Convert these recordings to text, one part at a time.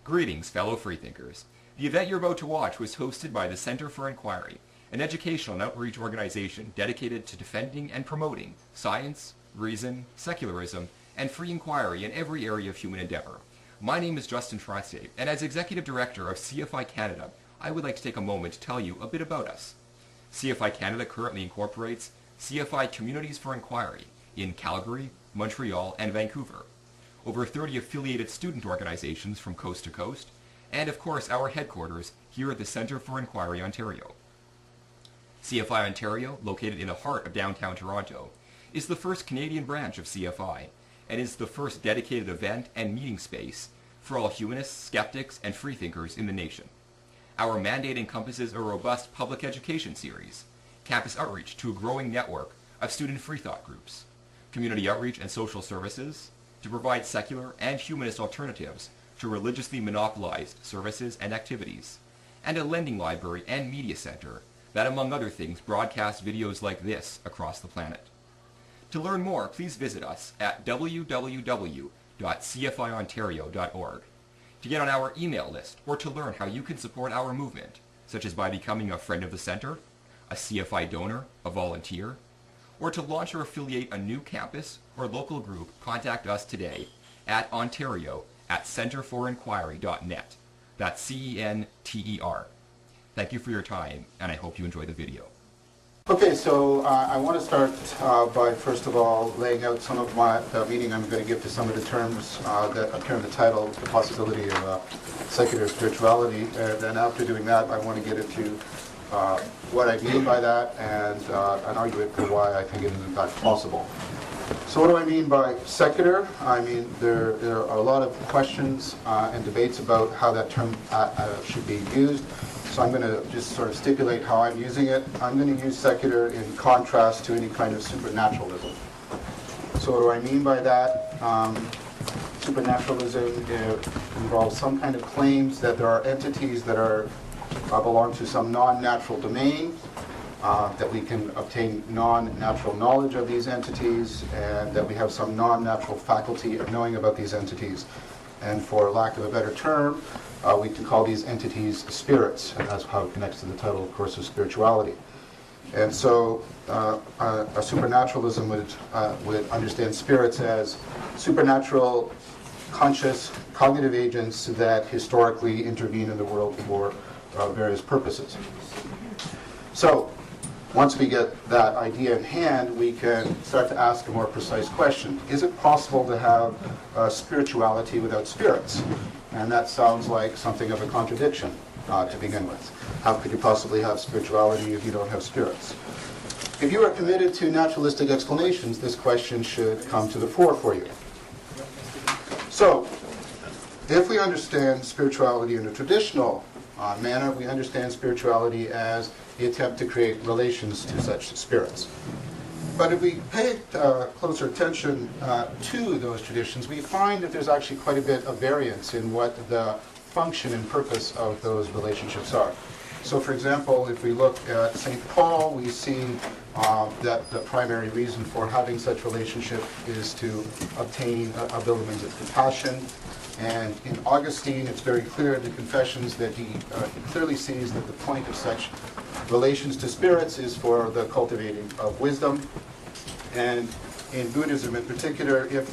Greetings, fellow freethinkers. The event you're about to watch was hosted by the Center for Inquiry, an educational and outreach organization dedicated to defending and promoting science, reason, secularism, and free inquiry in every area of human endeavor. My name is Justin Trottier, and as Executive Director of CFI Canada, I would like to take a moment to tell you a bit about us. CFI Canada currently incorporates CFI Communities for Inquiry in Calgary, Montreal, and Vancouver. Over 30 affiliated student organizations from coast to coast, and of course our headquarters here at the Center for Inquiry Ontario. CFI Ontario, located in the heart of downtown Toronto, is the first Canadian branch of CFI, and is the first dedicated event and meeting space for all humanists, skeptics, and freethinkers in the nation. Our mandate encompasses a robust public education series, campus outreach to a growing network of student freethought groups, community outreach and social services, to provide secular and humanist alternatives to religiously monopolized services and activities, and a lending library and media center that, among other things, broadcasts videos like this across the planet. To learn more, please visit us at www.cfiontario.org, to get on our email list, or to learn how you can support our movement, such as by becoming a friend of the Center, a CFI donor, a volunteer, or to launch or affiliate a new campus or local group. Contact us today at ontario@centerforinquiry.net. That's CENTER. Thank you for your time, and I hope you enjoy the video. Okay, so I want to start by first of all laying out some of the meaning I'm going to give to some of the terms that appear in the title, the possibility of secular spirituality, and then after doing that I want to get into what I mean by that and an argument for why I think it is in fact possible. So what do I mean by secular? I mean there are a lot of questions and debates about how that term should be used. So I'm going to just sort of stipulate how I'm using it. I'm going to use secular in contrast to any kind of supernaturalism. So what do I mean by that? Supernaturalism involves some kind of claims that there are entities that belong to some non-natural domain, that we can obtain non-natural knowledge of these entities, and that we have some non-natural faculty of knowing about these entities. And for lack of a better term, we can call these entities spirits, and that's how it connects to the title, of course, of spirituality. And so a supernaturalism would understand spirits as supernatural, conscious, cognitive agents that historically intervene in the world for various purposes. So once we get that idea in hand, we can start to ask a more precise question. Is it possible to have spirituality without spirits? And that sounds like something of a contradiction to begin with. How could you possibly have spirituality if you don't have spirits? If you are committed to naturalistic explanations, this question should come to the fore for you. So, if we understand spirituality in a traditional manner, we understand spirituality as the attempt to create relations to such spirits. But if we pay closer attention to those traditions, we find that there's actually quite a bit of variance in what the function and purpose of those relationships are. So for example, if we look at St. Paul, we see that the primary reason for having such relationship is to obtain abilities of compassion. And in Augustine, it's very clear in the Confessions that he clearly sees that the point of such relations to spirits is for the cultivating of wisdom. And in Buddhism in particular, if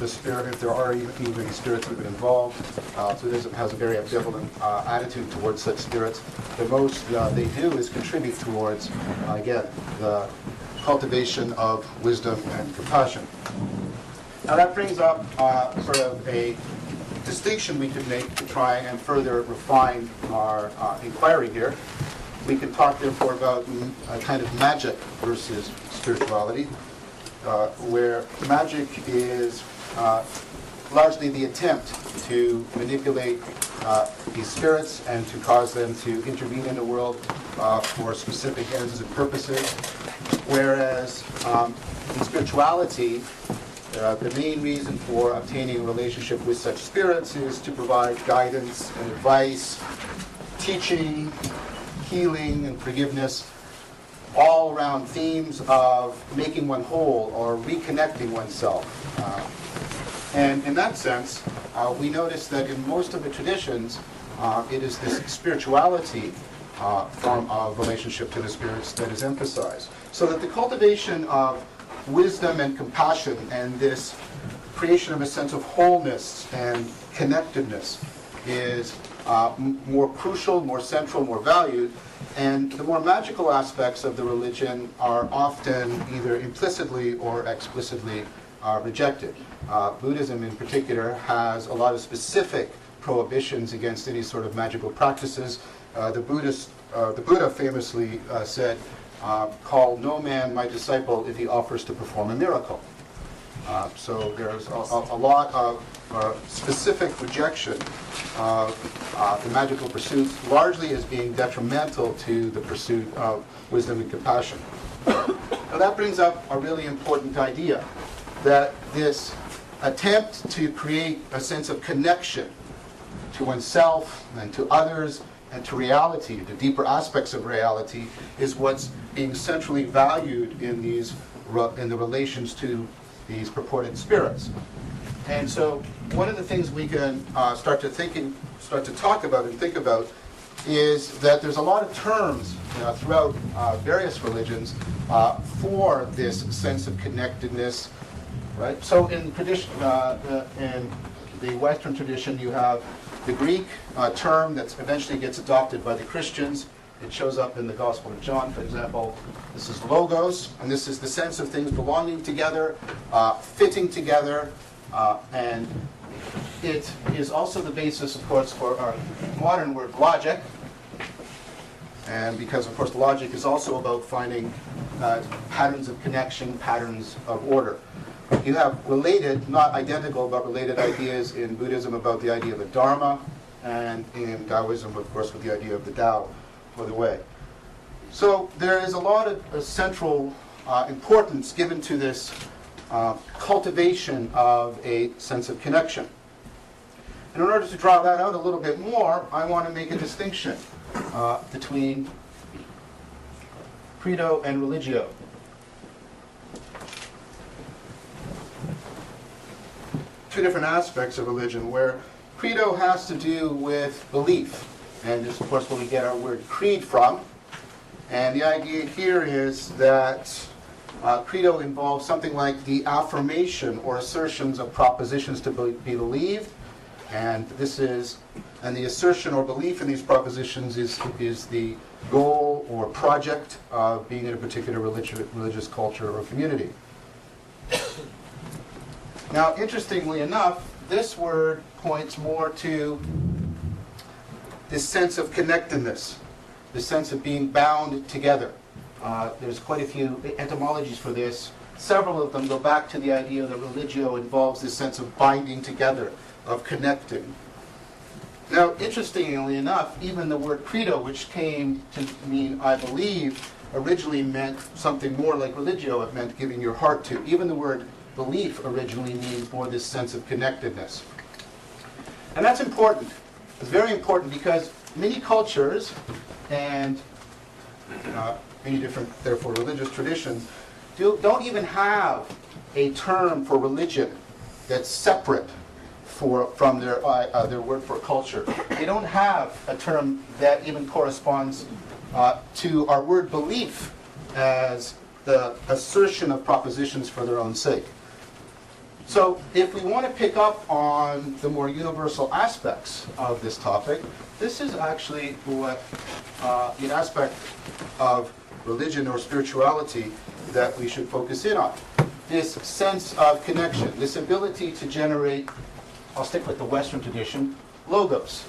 there are even spirits that have been involved, Buddhism has a very ambivalent attitude towards such spirits. The most they do is contribute towards, again, the cultivation of wisdom and compassion. Now that brings up sort of a distinction we could make to try and further refine our inquiry here. We can talk therefore about a kind of magic versus spirituality, where magic is largely the attempt to manipulate these spirits and to cause them to intervene in the world for specific ends and purposes, whereas in spirituality, the main reason for obtaining a relationship with such spirits is to provide guidance and advice, teaching, healing, and forgiveness, all around themes of making one whole or reconnecting oneself. And in that sense, we notice that in most of the traditions, it is this spirituality form of relationship to the spirits that is emphasized. So that the cultivation of wisdom and compassion and this creation of a sense of wholeness and connectedness is more crucial, more central, more valued. And the more magical aspects of the religion are often either implicitly or explicitly rejected. Buddhism in particular has a lot of specific prohibitions against any sort of magical practices. The Buddha famously said, "Call no man my disciple if he offers to perform a miracle." So there's a lot of specific rejection of the magical pursuits, largely as being detrimental to the pursuit of wisdom and compassion. Now that brings up a really important idea, that this attempt to create a sense of connection to oneself and to others and to reality, the deeper aspects of reality, is what's being centrally valued in the relations to these purported spirits. And so one of the things we can start to talk about and think about is that there's a lot of terms throughout various religions for this sense of connectedness, right? So in tradition, in the Western tradition, you have the Greek term that eventually gets adopted by the Christians. It shows up in the Gospel of John, for example. This is logos, and this is the sense of things belonging together, fitting together, and it is also the basis, of course, for our modern word logic. And because, of course, logic is also about finding patterns of connection, patterns of order. You have related, not identical, but related ideas in Buddhism about the idea of the Dharma, and in Taoism, of course, with the idea of the Tao, or the way. So there is a lot of central importance given to this cultivation of a sense of connection. And in order to draw that out a little bit more, I want to make a distinction between credo and religio. Two different aspects of religion, where credo has to do with belief. And this, of course, where we get our word creed from. And the idea here is that credo involves something like the affirmation or assertions of propositions to be believed. And the assertion or belief in these propositions is the goal or project of being in a particular religious culture or community. Now, interestingly enough, this word points more to this sense of connectedness, this sense of being bound together. There's quite a few etymologies for this. Several of them go back to the idea that religio involves this sense of binding together, of connecting. Now, interestingly enough, even the word credo, which came to mean I believe, originally meant something more like religio. It meant giving your heart to. Even the word belief originally means more this sense of connectedness. And that's important. It's very important because many cultures and many different, therefore, religious traditions don't even have a term for religion that's separate from their word for culture. They don't have a term that even corresponds to our word belief as the assertion of propositions for their own sake. So if we want to pick up on the more universal aspects of this topic, this is actually what an aspect of religion or spirituality that we should focus in on. This sense of connection, this ability to generate, I'll stick with the Western tradition, logos.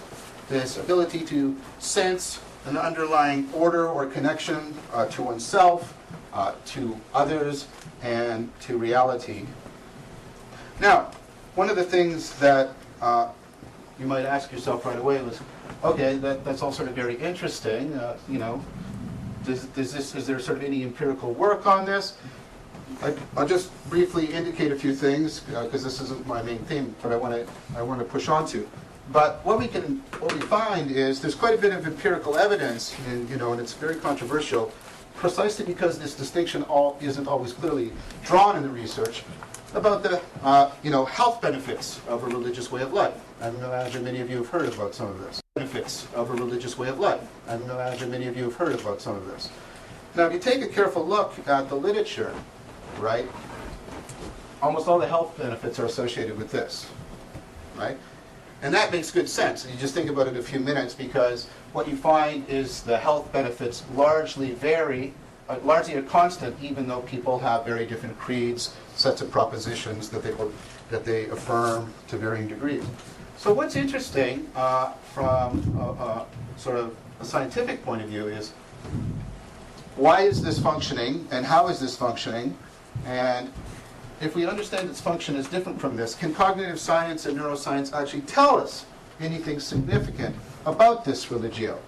This ability to sense an underlying order or connection to oneself, to others, and to reality. Now, one of the things that you might ask yourself right away was, okay, that's all sort of very interesting. Is there sort of any empirical work on this? I'll just briefly indicate a few things because this isn't my main theme, but I want to push on to. But what we find is there's quite a bit of empirical evidence, and it's very controversial, precisely because this distinction isn't always clearly drawn in the research, about the health benefits of a religious way of life. I imagine many of you have heard about some of this. Benefits of a religious way of life. I imagine many of you have heard about some of this. Now, if you take a careful look at the literature, right, almost all the health benefits are associated with this, right? And that makes good sense. You just think about it a few minutes, because what you find is the health benefits largely vary, largely are constant, even though people have very different creeds, sets of propositions that they affirm to varying degrees. So what's interesting from sort of a scientific point of view is, why is this functioning, and how is this functioning? And if we understand its function is different from this, can cognitive science and neuroscience actually tell us anything significant about this religio?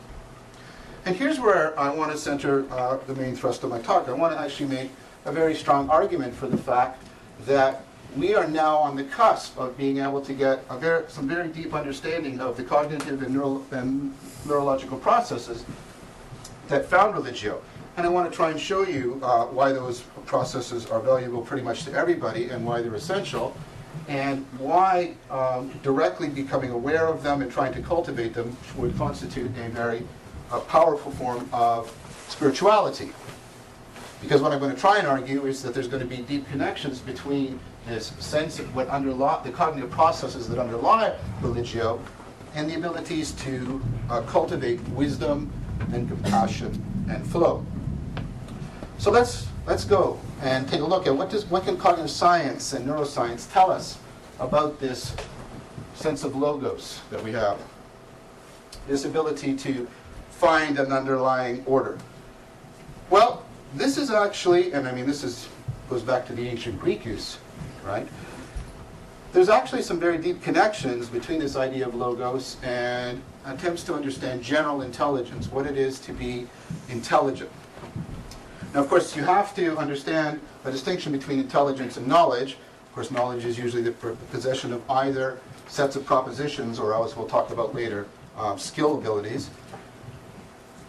And here's where I want to center the main thrust of my talk. I want to actually make a very strong argument for the fact that we are now on the cusp of being able to get some very deep understanding of the cognitive and neurological processes that found religio. And I want to try and show you why those processes are valuable pretty much to everybody, and why they're essential, and why directly becoming aware of them and trying to cultivate them would constitute a very powerful form of spirituality. Because what I'm going to try and argue is that there's going to be deep connections between this sense of what the cognitive processes that underlie religio and the abilities to cultivate wisdom and compassion and flow. So let's go and take a look at what can cognitive science and neuroscience tell us about this sense of logos that we have, this ability to find an underlying order. Well, this is actually, and I mean goes back to the ancient Greek use, right? There's actually some very deep connections between this idea of logos and attempts to understand general intelligence, what it is to be intelligent. Now, of course, you have to understand a distinction between intelligence and knowledge. Of course, knowledge is usually the possession of either sets of propositions, or as we'll talk about later, skill abilities.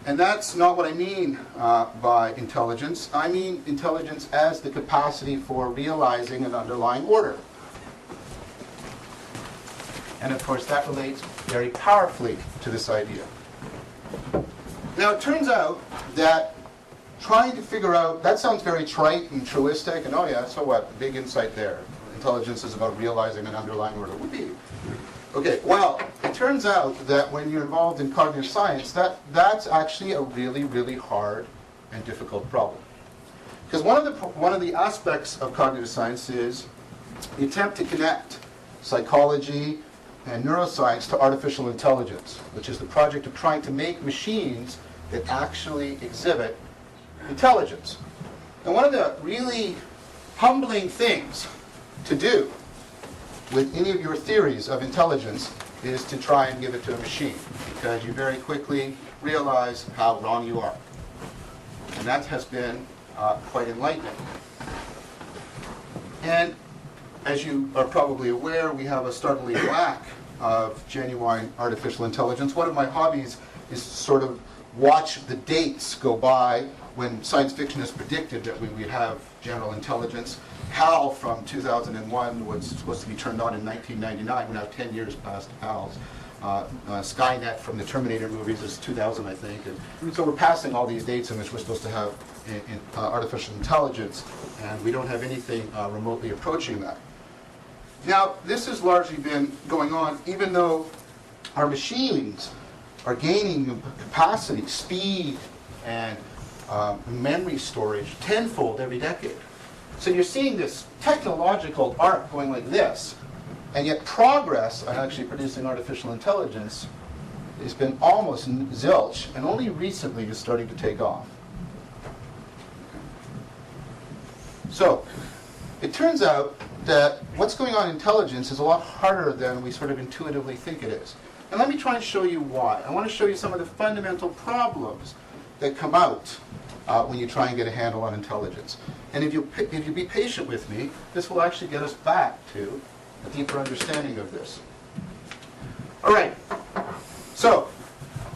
And that's not what I mean by intelligence. I mean intelligence as the capacity for realizing an underlying order. And of course, that relates very powerfully to this idea. Now, it turns out that trying to figure out, that sounds very trite and truistic, and oh yeah, so what? Big insight there. Intelligence is about realizing an underlying order. Whoopee. Okay, well, it turns out that when you're involved in cognitive science, that's actually a really, really hard and difficult problem. Because one of the aspects of cognitive science is the attempt to connect psychology and neuroscience to artificial intelligence, which is the project of trying to make machines that actually exhibit intelligence. And one of the really humbling things to do with any of your theories of intelligence is to try and give it to a machine, because you very quickly realize how wrong you are. And that has been quite enlightening. And as you are probably aware, we have a startling lack of genuine artificial intelligence. One of my hobbies is to sort of watch the dates go by when science fiction has predicted that we would have general intelligence. HAL from 2001 was supposed to be turned on in 1999. We're now 10 years past HAL's. Skynet from the Terminator movies is 2000, I think. And so we're passing all these dates in which we're supposed to have artificial intelligence, and we don't have anything remotely approaching that. Now, this has largely been going on even though our machines are gaining capacity, speed, and memory storage tenfold every decade. So you're seeing this technological arc going like this, and yet progress on actually producing artificial intelligence has been almost zilch, and only recently is starting to take off. So it turns out that what's going on in intelligence is a lot harder than we sort of intuitively think it is. And let me try and show you why. I want to show you some of the fundamental problems that come out when you try and get a handle on intelligence. And if you be patient with me, this will actually get us back to a deeper understanding of this. All right. So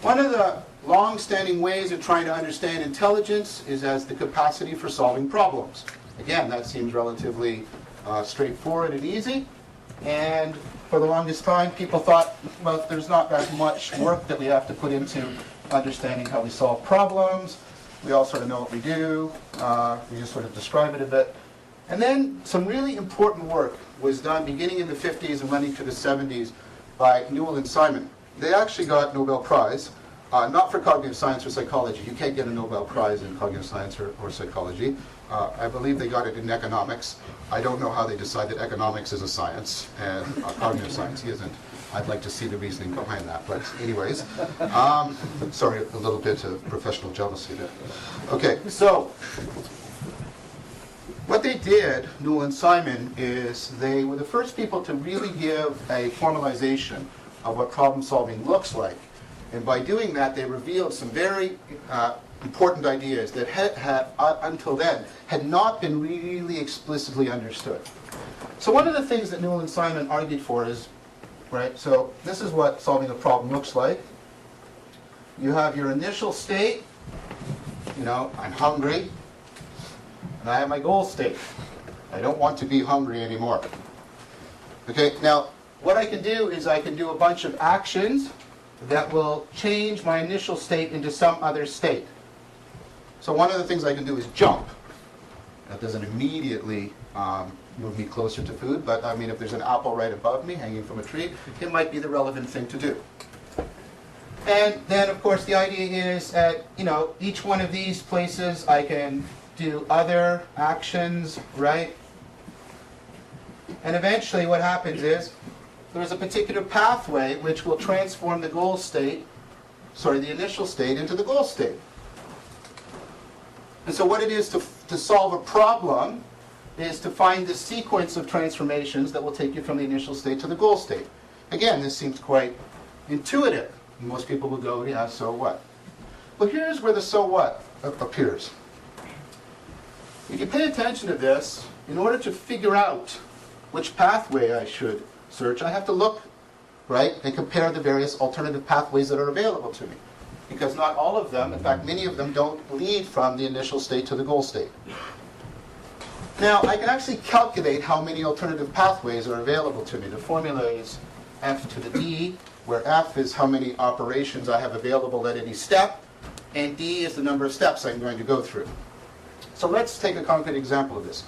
one of the long-standing ways of trying to understand intelligence is as the capacity for solving problems. Again, that seems relatively straightforward and easy. And for the longest time, people thought, well, there's not that much work that we have to put into understanding how we solve problems. We all sort of know what we do. We just sort of describe it a bit. And then some really important work was done beginning in the 50s and running to the 70s by Newell and Simon. They actually got Nobel Prize, not for cognitive science or psychology. You can't get a Nobel Prize in cognitive science or psychology. I believe they got it in economics. I don't know how they decided economics is a science and cognitive science isn't. I'd like to see the reasoning behind that. But anyways, sorry, a little bit of professional jealousy there. Okay, so what they did, Newell and Simon, is they were the first people to really give a formalization of what problem solving looks like. And by doing that, they revealed some very important ideas that had until then had not been really explicitly understood. So one of the things that Newell and Simon argued for is, right, so this is what solving a problem looks like. You have your initial state, you know, I'm hungry, and I have my goal state. I don't want to be hungry anymore. Okay, now what I can do is I can do a bunch of actions that will change my initial state into some other state. So one of the things I can do is jump. That doesn't immediately move me closer to food, but I mean, if there's an apple right above me hanging from a tree, it might be the relevant thing to do. And then, of course, the idea is at, you know, each one of these places I can do other actions, right? And eventually what happens is there's a particular pathway which will transform the goal state, sorry, the initial state into the goal state. And so what it is to solve a problem is to find the sequence of transformations that will take you from the initial state to the goal state. Again, this seems quite intuitive. Most people will go, yeah, so what? Well, here's where the so what appears. If you pay attention to this, in order to figure out which pathway I should search, I have to look, right, and compare the various alternative pathways that are available to me. Because not all of them, in fact, many of them don't lead from the initial state to the goal state. Now, I can actually calculate how many alternative pathways are available to me. The formula is f to the d, where f is how many operations I have available at any step, and d is the number of steps I'm going to go through. So let's take a concrete example of this.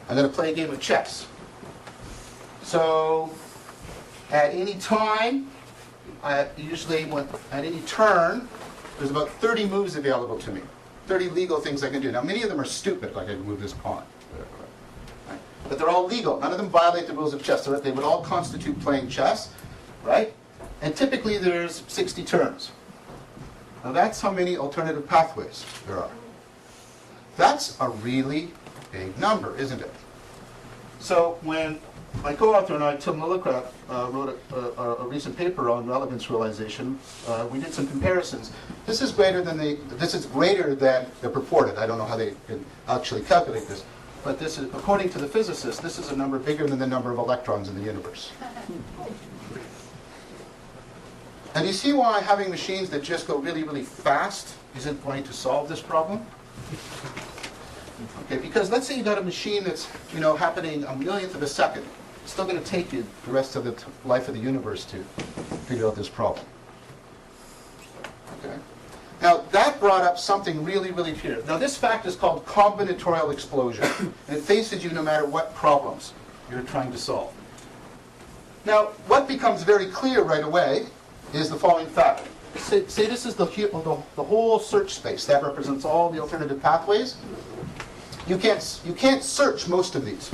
I'm going to play a game of chess. So at any time, at any turn, there's about 30 moves available to me. 30 legal things I can do. Now, many of them are stupid, like I can move this pawn. Right? But they're all legal. None of them violate the rules of chess. So they would all constitute playing chess, right? And typically there's 60 turns. Now that's how many alternative pathways there are. That's a really big number, isn't it? So when my co-author and I, Tim Lillicraft, wrote a recent paper on relevance realization, we did some comparisons. This is greater than the purported. I don't know how they can actually calculate this, but this is, according to the physicists, this is a number bigger than the number of electrons in the universe. And you see why having machines that just go really, really fast isn't going to solve this problem? Okay, because let's say you got a machine that's, you know, happening a millionth of a second. It's still going to take you the rest of the life of the universe to figure out this problem. Okay. Now, that brought up something really, really clear. Now, this fact is called combinatorial explosion. And it faces you no matter what problems you're trying to solve. Now, what becomes very clear right away is the following fact. Say this is the whole search space. That represents all the alternative pathways. You can't search most of these.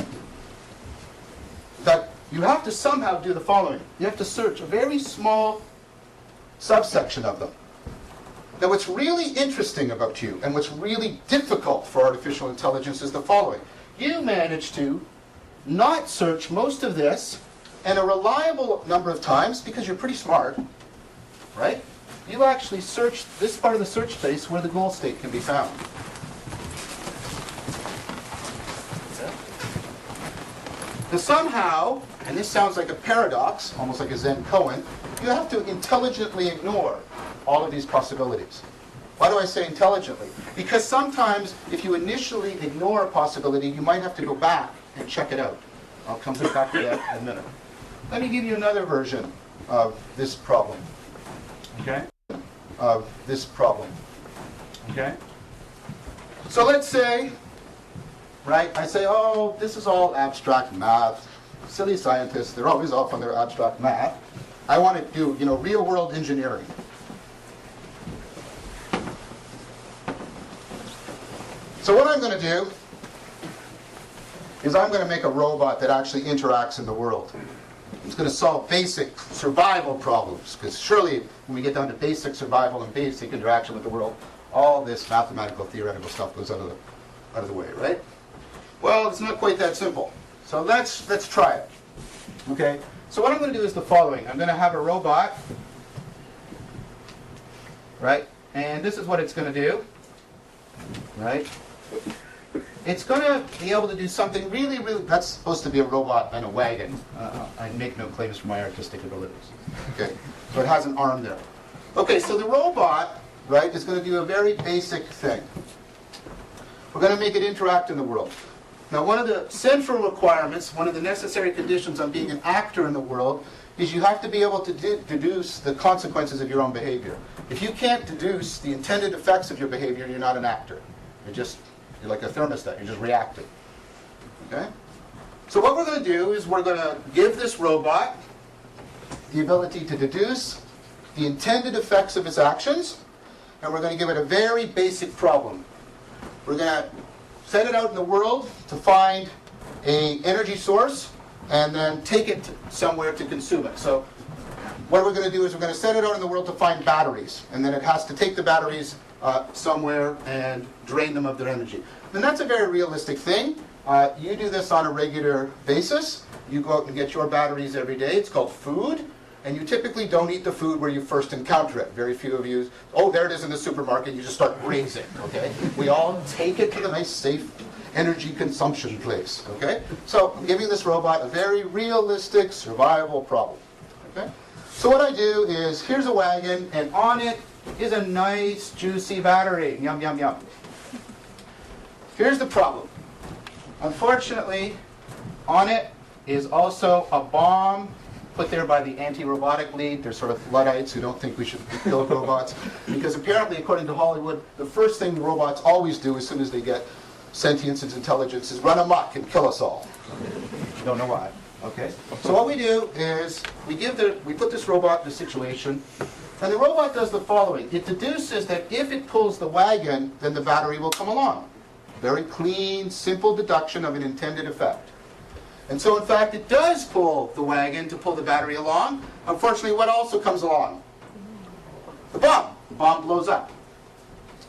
In fact, you have to somehow do the following. You have to search a very small subsection of them. Now, what's really interesting about you, and what's really difficult for artificial intelligence, is the following. You manage to not search most of this, and a reliable number of times, because you're pretty smart, right? You actually search this part of the search space where the goal state can be found. Now somehow, and this sounds like a paradox, almost like a Zen koan, you have to intelligently ignore all of these possibilities. Why do I say intelligently? Because sometimes if you initially ignore a possibility, you might have to go back and check it out. I'll come back to that in a minute. Let me give you another version of this problem. Okay? Of this problem. Okay? So let's say, right, I say, oh, this is all abstract math. Silly scientists, they're always off on their abstract math. I want to do, real world engineering. So what I'm going to do is I'm going to make a robot that actually interacts in the world. It's going to solve basic survival problems, because surely when we get down to basic survival and basic interaction with the world, all this mathematical, theoretical stuff goes out of the way, right? Well, it's not quite that simple. So let's try it. Okay? So what I'm going to do is the following. I'm going to have a robot, right? And this is what it's going to do, right? It's going to be able to do something really, that's supposed to be a robot and a wagon. I make no claims for my artistic abilities. Okay, so it has an arm there. Okay, so the robot, right, is going to do a very basic thing. We're going to make it interact in the world. Now, one of the central requirements, one of the necessary conditions on being an actor in the world, is you have to be able to deduce the consequences of your own behavior. If you can't deduce the intended effects of your behavior, you're not an actor. You're like a thermostat, you're just reacting. Okay? So what we're going to do is we're going to give this robot the ability to deduce the intended effects of its actions, and we're going to give it a very basic problem. We're going to send it out in the world to find an energy source and then take it somewhere to consume it. So what we're going to do is we're going to send it out in the world to find batteries, and then it has to take the batteries somewhere and drain them of their energy. And that's a very realistic thing. You do this on a regular basis. You go out and get your batteries every day. It's called food. And you typically don't eat the food where you first encounter it. Very few of you, oh, there it is in the supermarket. You just start grazing, okay? We all take it to the nice, safe energy consumption place, okay? So I'm giving this robot a very realistic survival problem, okay? So what I do is, here's a wagon, and on it is a nice, juicy battery. Yum, yum, yum. Here's the problem. Unfortunately, on it is also a bomb put there by the anti-robotic lead. They're sort of Luddites who don't think we should kill robots. Because apparently, according to Hollywood, the first thing robots always do as soon as they get sentience and intelligence is run amok and kill us all. Don't know why. Okay? So what we do is we put this robot in a situation, and the robot does the following. It deduces that if it pulls the wagon, then the battery will come along. Very clean, simple deduction of an intended effect. And so, in fact, it does pull the wagon to pull the battery along. Unfortunately, what also comes along? The bomb. The bomb blows up.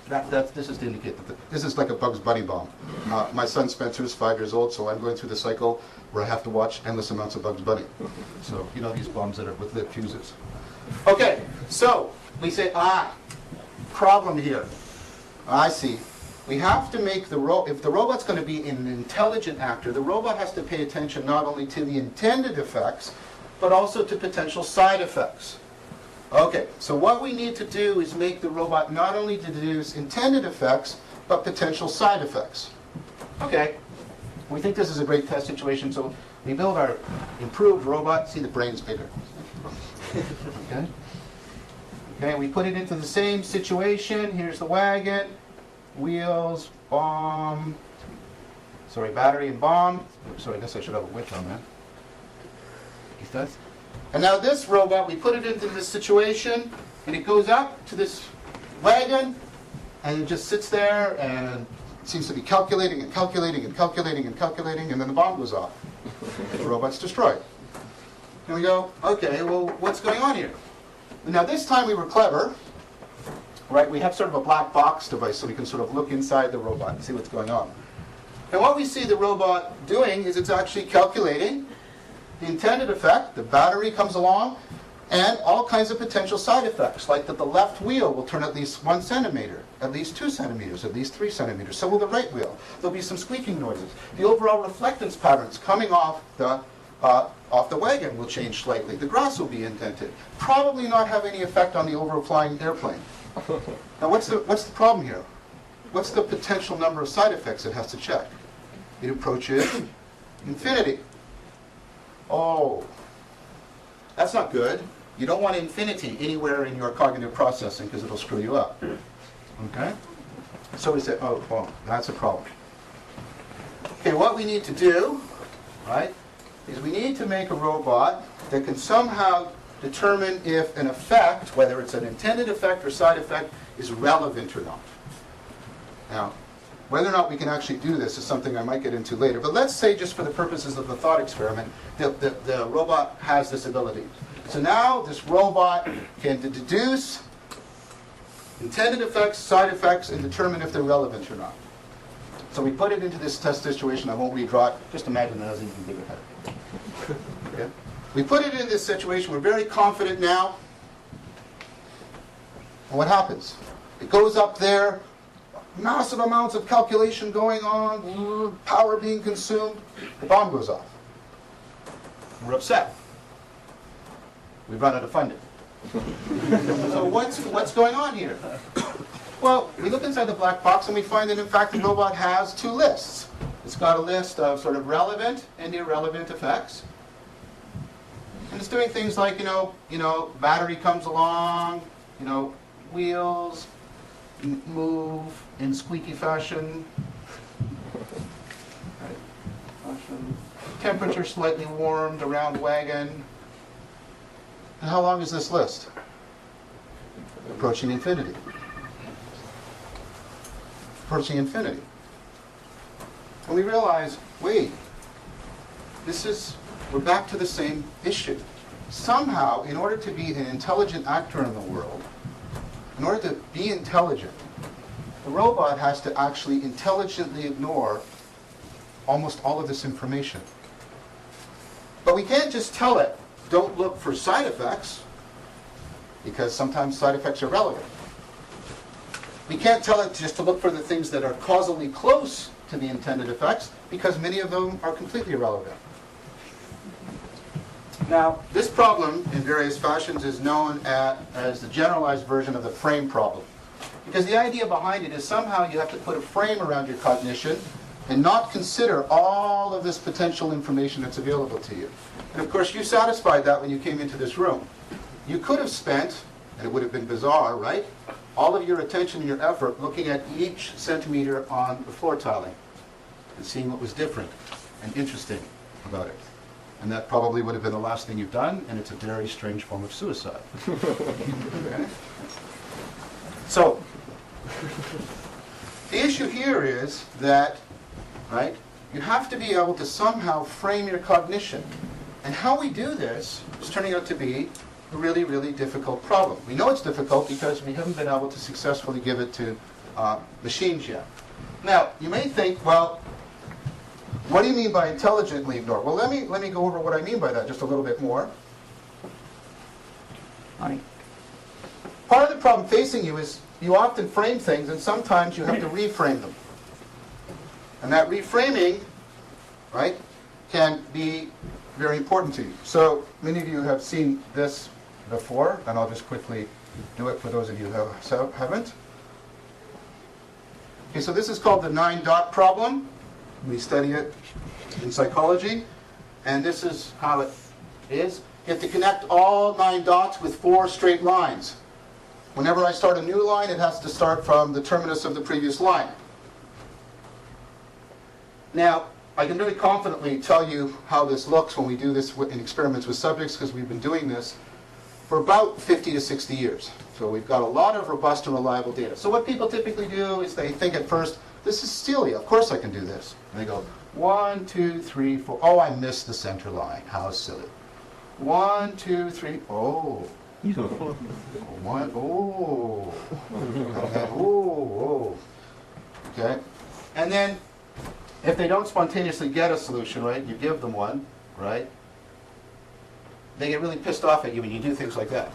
This is to indicate that this is like a Bugs Bunny bomb. My son Spencer is 5 years old, so I'm going through the cycle where I have to watch endless amounts of Bugs Bunny. So, these bombs that are with lit fuses. Okay, so we say, problem here. I see. We have to make if the robot's going to be an intelligent actor, the robot has to pay attention not only to the intended effects, but also to potential side effects. Okay, so what we need to do is make the robot not only deduce intended effects, but potential side effects. Okay, we think this is a great test situation, so we build our improved robot. See, the brain's bigger. Okay, we put it into the same situation. Here's the wagon. Wheels, bomb, battery and bomb. Sorry, I guess I should have a width on that. Like that. And now this robot, we put it into this situation, and it goes up to this wagon, and it just sits there and seems to be calculating and calculating and calculating and calculating, and then the bomb goes off. The robot's destroyed. And we go, okay, well, what's going on here? Now this time we were clever. Right, we have sort of a black box device so we can sort of look inside the robot and see what's going on. And what we see the robot doing is it's actually calculating the intended effect. The battery comes along, and all kinds of potential side effects, like that the left wheel will turn at least 1 centimeter, at least 2 centimeters, at least 3 centimeters. So will the right wheel. There'll be some squeaking noises. The overall reflectance patterns coming off the wagon will change slightly. The grass will be indented. Probably not have any effect on the overflying airplane. Now, what's the problem here? What's the potential number of side effects it has to check? It approaches Infinity. Oh, that's not good. You don't want infinity anywhere in your cognitive processing because it'll screw you up. Okay? So we say, oh, that's a problem. Okay, what we need to do, right, is we need to make a robot that can somehow determine if an effect, whether it's an intended effect or side effect, is relevant or not. Now, whether or not we can actually do this is something I might get into later. But let's say, just for the purposes of the thought experiment, the robot has this ability. So now this robot can deduce intended effects, side effects, and determine if they're relevant or not. So we put it into this test situation. I won't redraw it. Just imagine it has an even bigger head. Okay? We put it in this situation. We're very confident now. And what happens? It goes up there. Massive amounts of calculation going on. Power being consumed. The bomb goes off. We're upset. We've run out of funding. So what's going on here? Well, we look inside the black box and we find that in fact the robot has two lists. It's got a list of sort of relevant and irrelevant effects. And it's doing things like, battery comes along, wheels move in squeaky fashion. Temperature slightly warmed around wagon. And how long is this list? Approaching infinity. Approaching infinity. And we realize, wait, we're back to the same issue. Somehow, in order to be an intelligent actor in the world, in order to be intelligent, the robot has to actually intelligently ignore almost all of this information. But we can't just tell it, don't look for side effects, because sometimes side effects are relevant. We can't tell it just to look for the things that are causally close to the intended effects, because many of them are completely irrelevant. Now, this problem, in various fashions, is known as the generalized version of the frame problem. Because the idea behind it is somehow you have to put a frame around your cognition and not consider all of this potential information that's available to you. And of course, you satisfied that when you came into this room. You could have spent, and it would have been bizarre, right, all of your attention and your effort looking at each centimeter on the floor tiling and seeing what was different and interesting about it. And that probably would have been the last thing you've done, and it's a very strange form of suicide. Okay? So, the issue here is that, right, you have to be able to somehow frame your cognition. And how we do this is turning out to be a really, really difficult problem. We know it's difficult because we haven't been able to successfully give it to machines yet. Now, you may think, well, what do you mean by intelligently ignore? Well, let me go over what I mean by that just a little bit more. Part of the problem facing you is you often frame things, and sometimes you have to reframe them. And that reframing, right, can be very important to you. So many of you have seen this before, and I'll just quickly do it for those of you who haven't. Okay, so this is called the 9-dot problem. We study it in psychology, and this is how it is. You have to connect all 9 dots with 4 straight lines. Whenever I start a new line, it has to start from the terminus of the previous line. Now, I can really confidently tell you how this looks when we do this in experiments with subjects, because we've been doing this for about 50 to 60 years. So we've got a lot of robust and reliable data. So what people typically do is they think at first, this is silly, of course I can do this. And they go, 1, 2, 3, 4, oh, I missed the center line, how silly. 1, 2, 3, oh. 1, oh. Oh. Okay. And then, if they don't spontaneously get a solution, right, you give them one, right, they get really pissed off at you when you do things like that.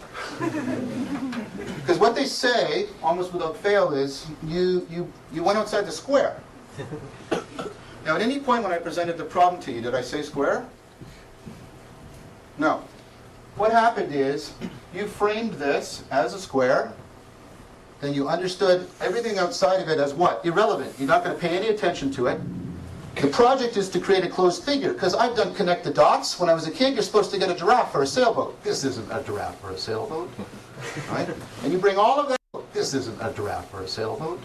Because what they say, almost without fail, is you went outside the square. Now, at any point when I presented the problem to you, did I say square? No. What happened is, you framed this as a square, then you understood everything outside of it as what? Irrelevant. You're not going to pay any attention to it. The project is to create a closed figure, because I've done connect the dots. When I was a kid, you're supposed to get a giraffe or a sailboat. This isn't a giraffe or a sailboat, right? And you bring all of that, this isn't a giraffe or a sailboat,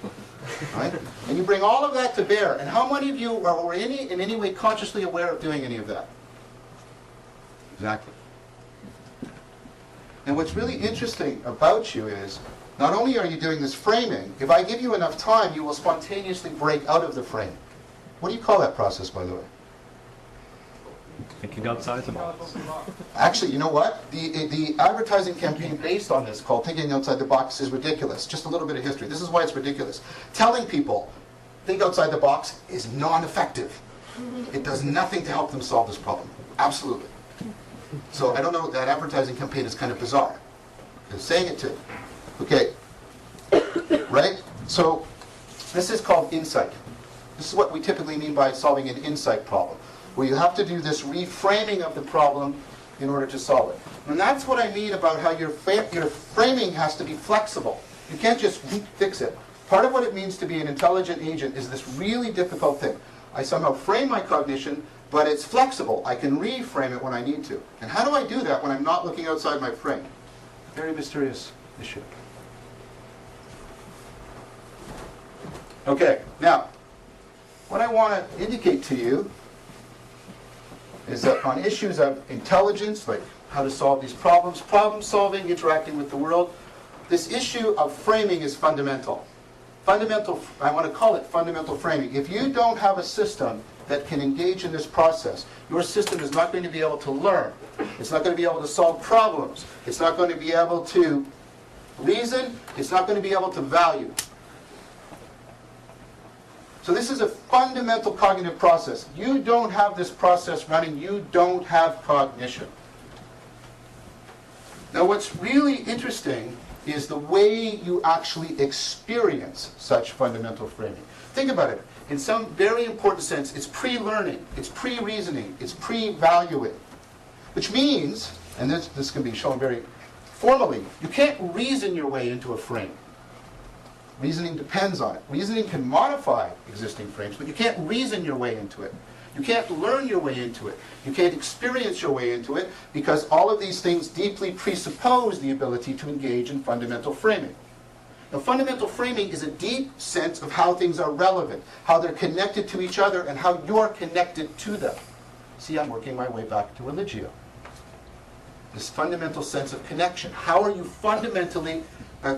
right? And you bring all of that to bear. And how many of you are in any way consciously aware of doing any of that? Exactly. And what's really interesting about you is, not only are you doing this framing, if I give you enough time, you will spontaneously break out of the frame. What do you call that process, by the way? Thinking outside the box. Actually, you know what? The advertising campaign based on this, called Thinking Outside the Box, is ridiculous. Just a little bit of history. This is why it's ridiculous. Telling people, think outside the box, is non-effective. It does nothing to help them solve this problem. Absolutely. So I don't know, that advertising campaign is kind of bizarre. They're saying it too. Okay. Right? So this is called insight. This is what we typically mean by solving an insight problem, where you have to do this reframing of the problem in order to solve it. And that's what I mean about how your framing has to be flexible. You can't just fix it. Part of what it means to be an intelligent agent is this really difficult thing. I somehow frame my cognition, but it's flexible. I can reframe it when I need to. And how do I do that when I'm not looking outside my frame? Very mysterious issue. Okay, now, what I want to indicate to you is that on issues of intelligence, like how to solve these problems, problem solving, interacting with the world, this issue of framing is fundamental. Fundamental, I want to call it fundamental framing. If you don't have a system that can engage in this process, your system is not going to be able to learn. It's not going to be able to solve problems. It's not going to be able to reason. It's not going to be able to value. So this is a fundamental cognitive process. You don't have this process running, you don't have cognition. Now what's really interesting is the way you actually experience such fundamental framing. Think about it. In some very important sense, it's pre-learning, it's pre-reasoning, it's pre-valuing. Which means, and this can be shown very formally, you can't reason your way into a frame. Reasoning depends on it. Reasoning can modify existing frames, but you can't reason your way into it. You can't learn your way into it. You can't experience your way into it, because all of these things deeply presuppose the ability to engage in fundamental framing. Now, fundamental framing is a deep sense of how things are relevant, how they're connected to each other, and how you're connected to them. See, I'm working my way back to religio. This fundamental sense of connection. How are you fundamentally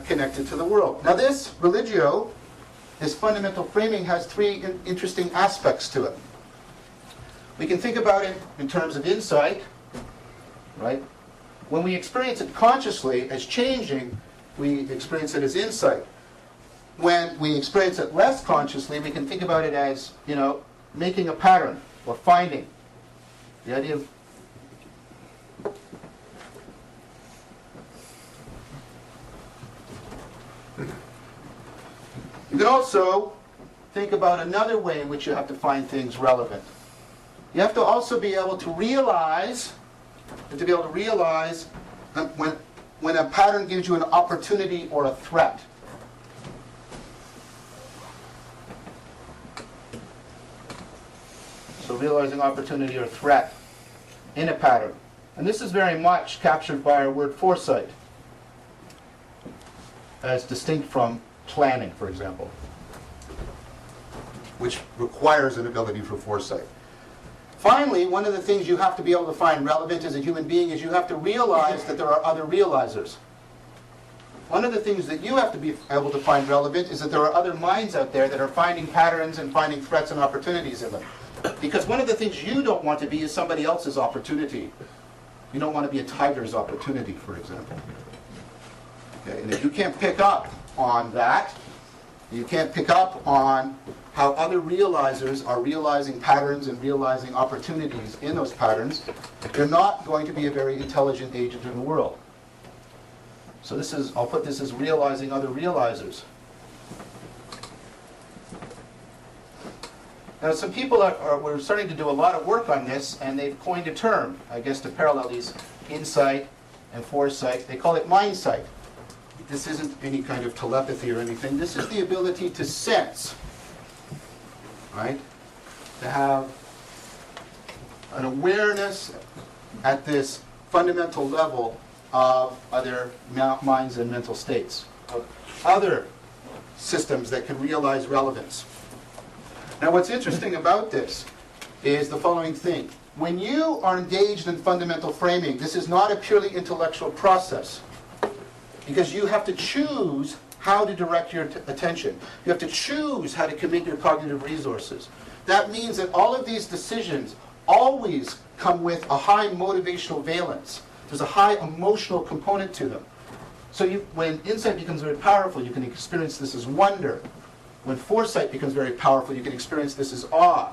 connected to the world? Now this religio, this fundamental framing, has three interesting aspects to it. We can think about it in terms of insight, right? When we experience it consciously as changing, we experience it as insight. When we experience it less consciously, we can think about it as, making a pattern or finding. The idea of you can also think about another way in which you have to find things relevant. You have to also be able to realize, when a pattern gives you an opportunity or a threat. So realizing opportunity or threat in a pattern. And this is very much captured by our word foresight, as distinct from planning, for example, which requires an ability for foresight. Finally, one of the things you have to be able to find relevant as a human being is you have to realize that there are other realizers. One of the things that you have to be able to find relevant is that there are other minds out there that are finding patterns and finding threats and opportunities in them. Because one of the things you don't want to be is somebody else's opportunity. You don't want to be a tiger's opportunity, for example. Okay? And if you can't pick up on that, you can't pick up on how other realizers are realizing patterns and realizing opportunities in those patterns, you're not going to be a very intelligent agent in the world. So this is, I'll put this as realizing other realizers. Now some people we're starting to do a lot of work on this, and they've coined a term, I guess, to parallel these insight and foresight. They call it mindsight. This isn't any kind of telepathy or anything. This is the ability to sense, right? to have an awareness at this fundamental level of other minds and mental states, of other systems that can realize relevance. Now, what's interesting about this is the following thing. When you are engaged in fundamental framing, this is not a purely intellectual process, because you have to choose how to direct your attention. You have to choose how to commit your cognitive resources. That means that all of these decisions always come with a high motivational valence. There's a high emotional component to them. So when insight becomes very powerful, you can experience this as wonder. When foresight becomes very powerful, you can experience this as awe.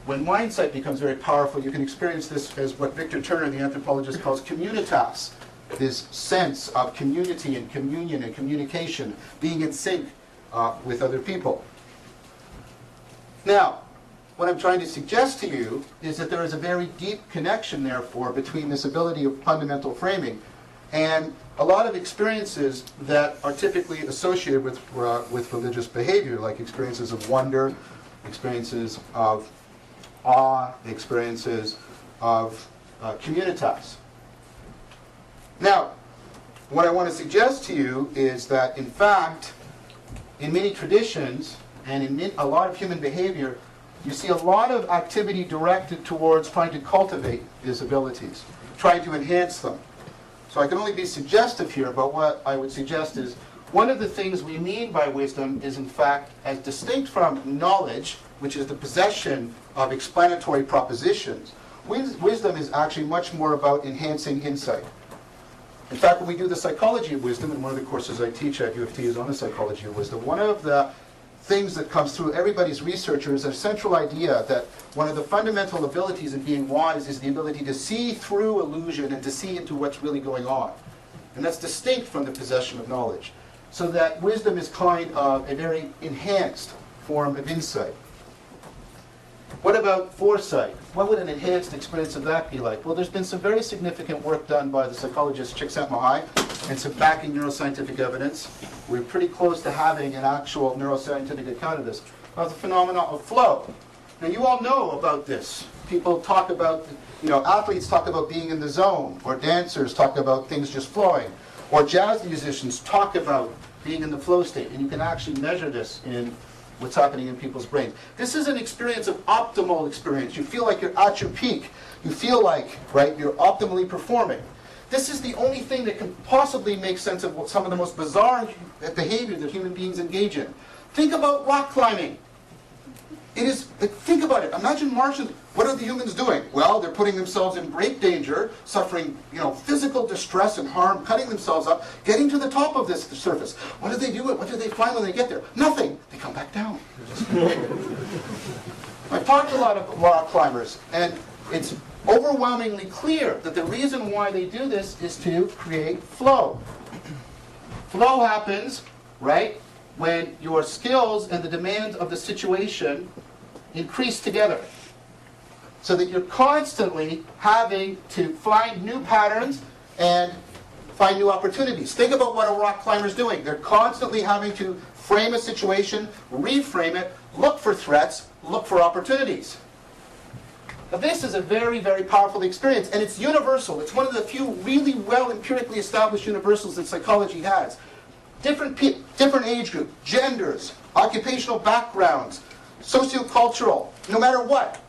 When mindsight becomes very powerful, you can experience this as what Victor Turner, the anthropologist, calls communitas, this sense of community and communion and communication, being in sync with other people. Now, what I'm trying to suggest to you is that there is a very deep connection, therefore, between this ability of fundamental framing and a lot of experiences that are typically associated with religious behavior, like experiences of wonder, experiences of awe, experiences of communitas. Now, what I want to suggest to you is that, in fact, in many traditions and in a lot of human behavior, you see a lot of activity directed towards trying to cultivate these abilities, trying to enhance them. So I can only be suggestive here, but what I would suggest is one of the things we mean by wisdom is, in fact, as distinct from knowledge, which is the possession of explanatory propositions, wisdom is actually much more about enhancing insight. In fact, when we do the psychology of wisdom, and one of the courses I teach at U of T is on the psychology of wisdom, one of the things that comes through everybody's researcher is a central idea that one of the fundamental abilities of being wise is the ability to see through illusion and to see into what's really going on. And that's distinct from the possession of knowledge. So that wisdom is kind of a very enhanced form of insight. What about foresight? What would an enhanced experience of that be like? Well, there's been some very significant work done by the psychologist Csikszentmihalyi and some backing neuroscientific evidence. We're pretty close to having an actual neuroscientific account of this, of the phenomenon of flow. Now, you all know about this. People talk about, athletes talk about being in the zone, or dancers talk about things just flowing, or jazz musicians talk about being in the flow state, and you can actually measure this in what's happening in people's brains. This is an experience of optimal experience. You feel like you're at your peak. You feel like, right, you're optimally performing. This is the only thing that can possibly make sense of some of the most bizarre behavior that human beings engage in. Think about rock climbing. Think about it. Imagine Martians. What are the humans doing? Well, they're putting themselves in great danger, suffering, physical distress and harm, cutting themselves up, getting to the top of this surface. What do they do? What do they find when they get there? Nothing. They come back down. I've talked to a lot of rock climbers, and it's overwhelmingly clear that the reason why they do this is to create flow. Flow happens, right, when your skills and the demands of the situation increase together. So that you're constantly having to find new patterns and find new opportunities. Think about what a rock climber is doing. They're constantly having to frame a situation, reframe it, look for threats, look for opportunities. Now, this is a very, very powerful experience, and it's universal. It's one of the few really well empirically established universals that psychology has. Different age group, genders, occupational backgrounds, sociocultural, no matter what.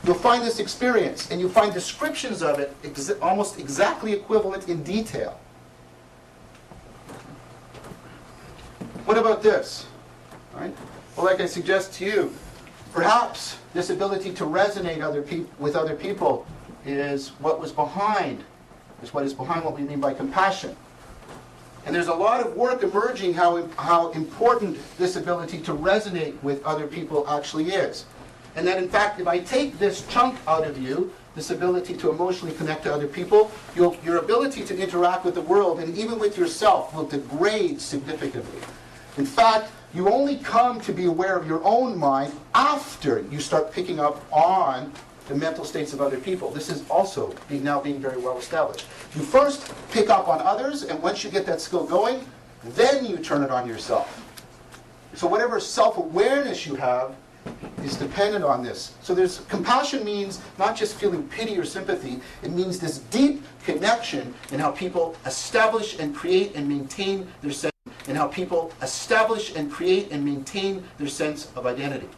You'll find this experience, and you'll find descriptions of it almost exactly equivalent in detail. What about this? All right? Well, like I suggest to you, perhaps this ability to resonate with other people is what is behind what we mean by compassion. And there's a lot of work emerging how important this ability to resonate with other people actually is. And that, in fact, if I take this chunk out of you, this ability to emotionally connect to other people, your ability to interact with the world and even with yourself will degrade significantly. In fact, you only come to be aware of your own mind after you start picking up on the mental states of other people. This is also now being very well established. You first pick up on others, and once you get that skill going, then you turn it on yourself. So whatever self-awareness you have is dependent on this. So compassion means not just feeling pity or sympathy, it means this deep connection in how people establish and create and maintain their sense, and how people establish and create and maintain their sense of identity.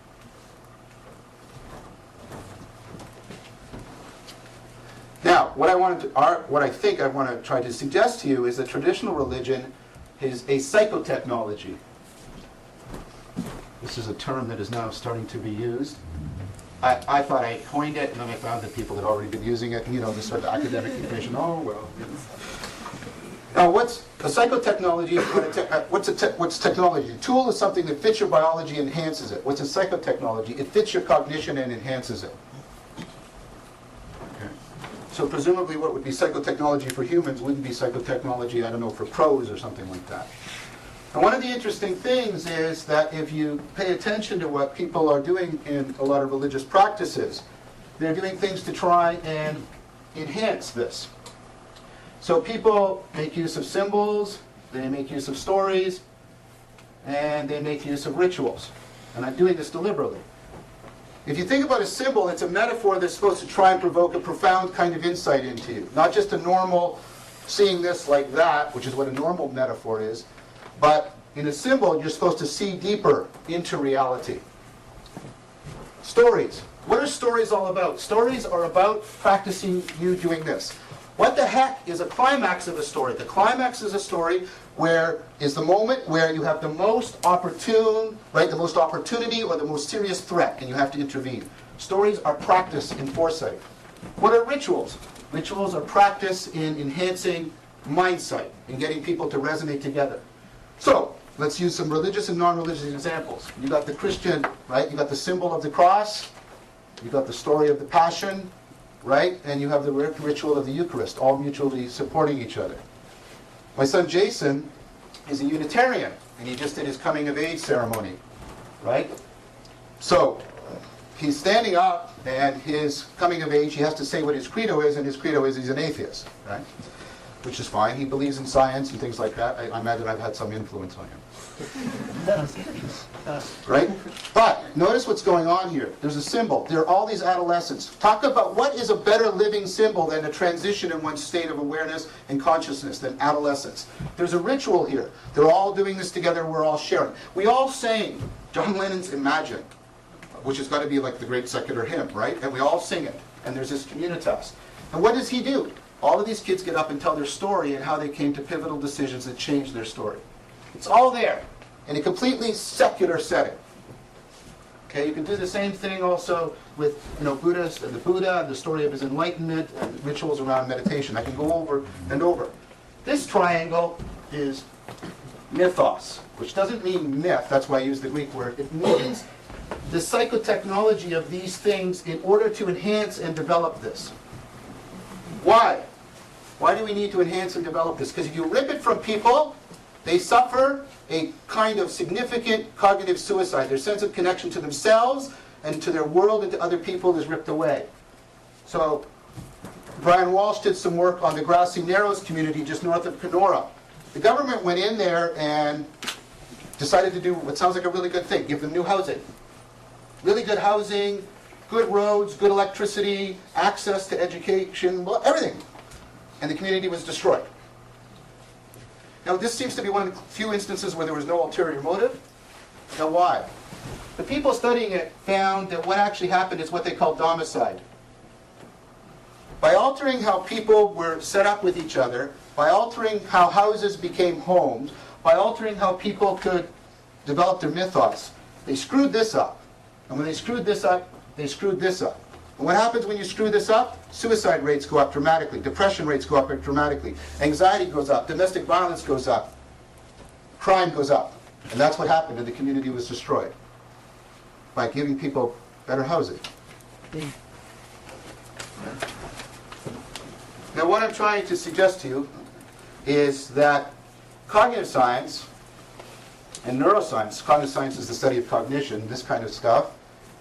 Now, what I think I want to try to suggest to you is that traditional religion is a psychotechnology. This is a term that is now starting to be used. I thought I coined it, and then I found that people had already been using it. You know, this sort of academic information. Oh, well. Now, what's a psychotechnology? What's technology? A tool is something that fits your biology and enhances it. What's a psychotechnology? It fits your cognition and enhances it. Okay. So presumably what would be psychotechnology for humans wouldn't be psychotechnology, I don't know, for crows or something like that. And one of the interesting things is that if you pay attention to what people are doing in a lot of religious practices, they're doing things to try and enhance this. So people make use of symbols, they make use of stories, and they make use of rituals. And I'm doing this deliberately. If you think about a symbol, it's a metaphor that's supposed to try and provoke a profound kind of insight into you. Not just a normal seeing this like that, which is what a normal metaphor is, but in a symbol, you're supposed to see deeper into reality. Stories. What are stories all about? Stories are about practicing you doing this. What the heck is a climax of a story? The climax is a story where is the moment where you have the most opportune, right, the most opportunity or the most serious threat, and you have to intervene. Stories are practice in foresight. What are rituals? Rituals are practice in enhancing mindsight and getting people to resonate together. So, let's use some religious and non-religious examples. You got the Christian, right? You got the symbol of the cross. You got the story of the Passion, right? And you have the ritual of the Eucharist, all mutually supporting each other. My son Jason is a Unitarian, and he just did his coming of age ceremony, right? So, he's standing up, and his coming of age, he has to say what his credo is, and his credo is he's an atheist, right? Which is fine. He believes in science and things like that. I imagine I've had some influence on him. Right? But notice what's going on here. There's a symbol. There are all these adolescents. Talk about what is a better living symbol than a transition in one's state of awareness and consciousness than adolescence. There's a ritual here. They're all doing this together. We're all sharing. We all sang John Lennon's Imagine, which has got to be like the great secular hymn, right? And we all sing it. And there's this communitas. And what does he do? All of these kids get up and tell their story and how they came to pivotal decisions that changed their story. It's all there in a completely secular setting. Okay, you can do the same thing also with, Buddhists and the Buddha and the story of his enlightenment and rituals around meditation. I can go over and over. This triangle is mythos, which doesn't mean myth. That's why I use the Greek word. It means the psychotechnology of these things in order to enhance and develop this. Why? Why do we need to enhance and develop this? Because if you rip it from people, they suffer a kind of significant cognitive suicide. Their sense of connection to themselves and to their world and to other people is ripped away. So, Brian Walsh did some work on the Grassy Narrows community just north of Kenora. The government went in there and decided to do what sounds like a really good thing, give them new housing. Really good housing, good roads, good electricity, access to education, well, everything. And the community was destroyed. Now, this seems to be one of the few instances where there was no ulterior motive. Now, why? The people studying it found that what actually happened is what they call domicide. By altering how people were set up with each other, by altering how houses became homes, by altering how people could develop their mythos, they screwed this up. And when they screwed this up, they screwed this up. And what happens when you screw this up? Suicide rates go up dramatically. Depression rates go up dramatically. Anxiety goes up. Domestic violence goes up. Crime goes up. And that's what happened, and the community was destroyed by giving people better housing. Now, what I'm trying to suggest to you is that cognitive science and neuroscience, cognitive science is the study of cognition, this kind of stuff,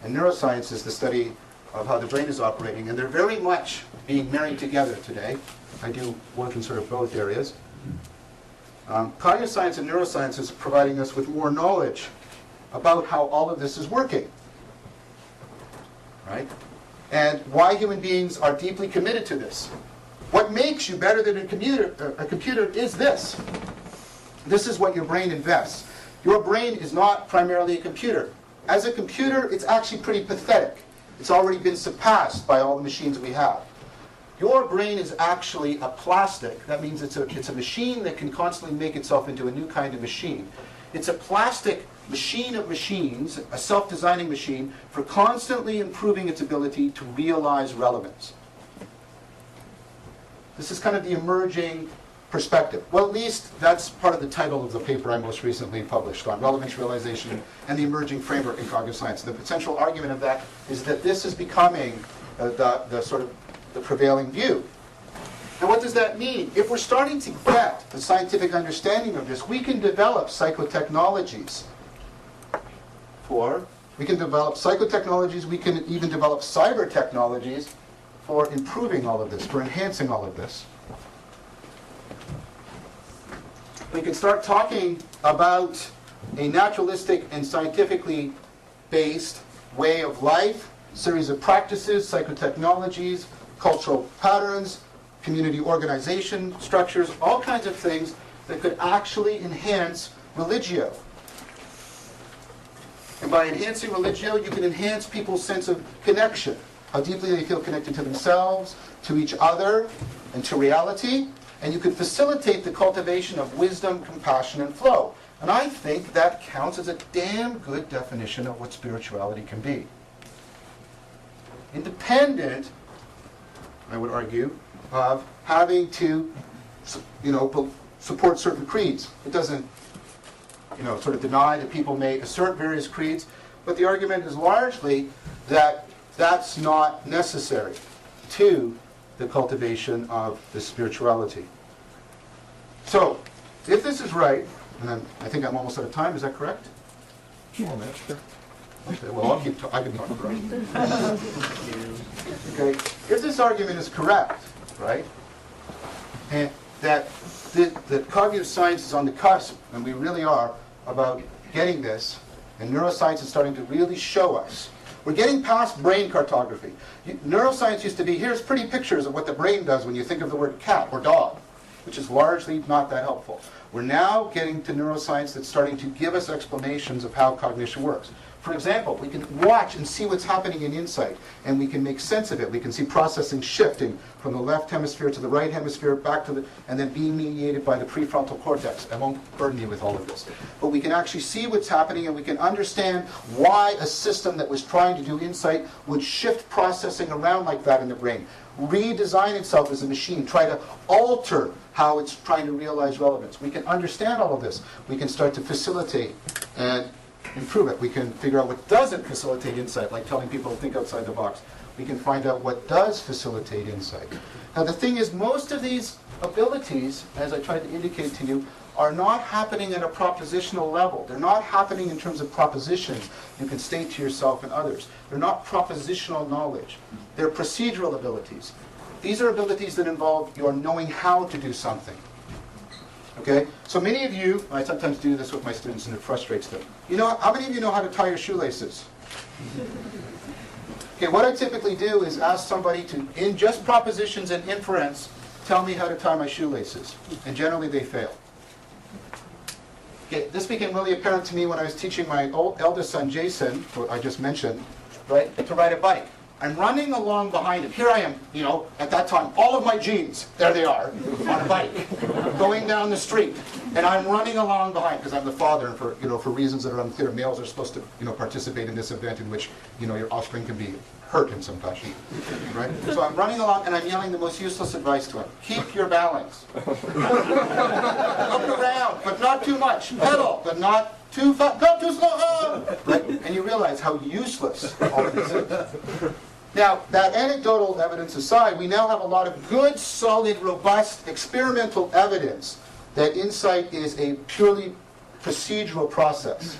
and neuroscience is the study of how the brain is operating, and they're very much being married together today. I do work in sort of both areas. Cognitive science and neuroscience is providing us with more knowledge about how all of this is working. right? And why human beings are deeply committed to this. What makes you better than a computer is this. This is what your brain invests. Your brain is not primarily a computer. As a computer, it's actually pretty pathetic. It's already been surpassed by all the machines we have. Your brain is actually a plastic. That means it's a machine that can constantly make itself into a new kind of machine. It's a plastic machine of machines, a self-designing machine, for constantly improving its ability to realize relevance. This is kind of the emerging perspective. Well, at least that's part of the title of the paper I most recently published on relevance realization and the emerging framework in cognitive science. The potential argument of that is that this is becoming the sort of the prevailing view. And what does that mean? If we're starting to get the scientific understanding of this, we can develop psychotechnologies. We can even develop cyber technologies for improving all of this, for enhancing all of this. We can start talking about a naturalistic and scientifically based way of life, series of practices, psychotechnologies, cultural patterns, community organization structures, all kinds of things that could actually enhance religio. And by enhancing religio, you can enhance people's sense of connection, how deeply they feel connected to themselves, to each other, and to reality. And you can facilitate the cultivation of wisdom, compassion, and flow. And I think that counts as a damn good definition of what spirituality can be. Independent, I would argue, of having to, support certain creeds. It doesn't, sort of deny that people may assert various creeds, but the argument is largely that that's not necessary to the cultivation of the spirituality. So, if this is right, and then I think I'm almost out of time, is that correct? Well, that's true. Okay, well, I can talk for Okay, if this argument is correct, right, and that cognitive science is on the cusp, and we really are, about getting this, and neuroscience is starting to really show us. We're getting past brain cartography. Neuroscience used to be, here's pretty pictures of what the brain does when you think of the word cat or dog, which is largely not that helpful. We're now getting to neuroscience that's starting to give us explanations of how cognition works. For example, we can watch and see what's happening in insight, and we can make sense of it. We can see processing shifting from the left hemisphere to the right hemisphere, back to and then being mediated by the prefrontal cortex. I won't burden you with all of this. But we can actually see what's happening, and we can understand why a system that was trying to do insight would shift processing around like that in the brain, redesign itself as a machine, try to alter how it's trying to realize relevance. We can understand all of this. We can start to facilitate and improve it. We can figure out what doesn't facilitate insight, like telling people to think outside the box. We can find out what does facilitate insight. Now the thing is, most of these abilities, as I tried to indicate to you, are not happening at a propositional level. They're not happening in terms of propositions you can state to yourself and others. They're not propositional knowledge. They're procedural abilities. These are abilities that involve your knowing how to do something. Okay? So many of you, I sometimes do this with my students and it frustrates them. How many of you know how to tie your shoelaces? Okay, what I typically do is ask somebody to, in just propositions and inference, tell me how to tie my shoelaces. And generally they fail. Okay, this became really apparent to me when I was teaching my eldest son, Jason, who I just mentioned, right, to ride a bike. I'm running along behind him. Here I am, at that time, all of my jeans, there they are, on a bike, going down the street. And I'm running along behind, because I'm the father, and for reasons that are unclear, males are supposed to, participate in this event in which, your offspring can be hurt in some fashion, right? So I'm running along, and I'm yelling the most useless advice to him. Keep your balance. Look around, but not too much. Pedal, but not too fast. Go too slow. Right? And you realize how useless all of this is. Now, that anecdotal evidence aside, we now have a lot of good, solid, robust, experimental evidence that insight is a purely procedural process.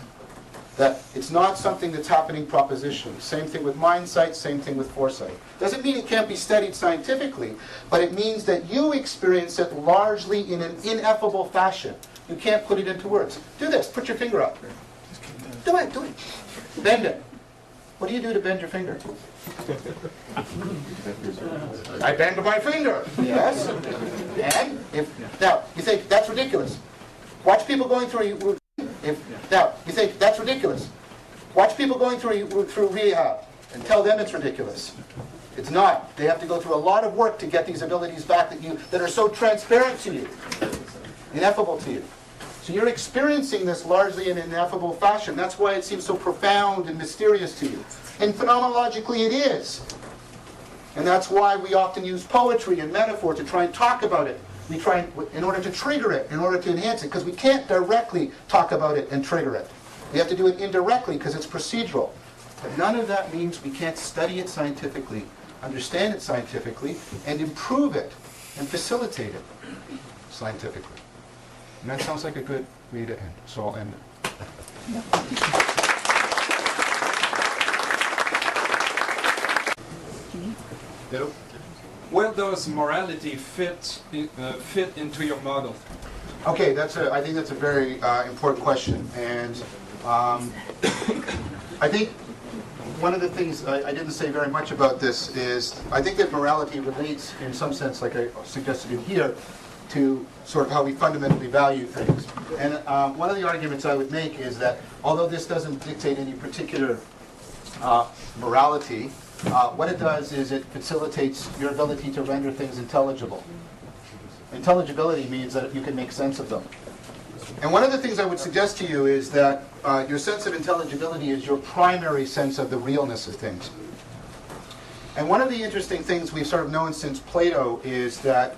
That it's not something that's happening propositionally. Same thing with mindsight, same thing with foresight. Doesn't mean it can't be studied scientifically, but it means that you experience it largely in an ineffable fashion. You can't put it into words. Do this, put your finger up. Do it. Bend it. What do you do to bend your finger? I bend my finger. Yes. And now you think that's ridiculous. Watch people going through. Now you think that's ridiculous. Watch people going through rehab and tell them it's ridiculous. It's not. They have to go through a lot of work to get these abilities back that are so transparent to you, ineffable to you. So you're experiencing this largely in an ineffable fashion. That's why it seems so profound and mysterious to you. And phenomenologically it is. And that's why we often use poetry and metaphor to try and talk about it. We try in order to trigger it, in order to enhance it, because we can't directly talk about it and trigger it. We have to do it indirectly because it's procedural. But none of that means we can't study it scientifically, understand it scientifically, and improve it and facilitate it scientifically. And that sounds like a good way to end. So I'll end it. Ditto? Where does morality fit into your model? Okay, I think that's a very important question. And I think one of the things I didn't say very much about this is I think that morality relates in some sense, like I suggested in here, to sort of how we fundamentally value things. And one of the arguments I would make is that although this doesn't dictate any particular morality, what it does is it facilitates your ability to render things intelligible. Intelligibility means that you can make sense of them. And one of the things I would suggest to you is that your sense of intelligibility is your primary sense of the realness of things. And one of the interesting things we've sort of known since Plato is that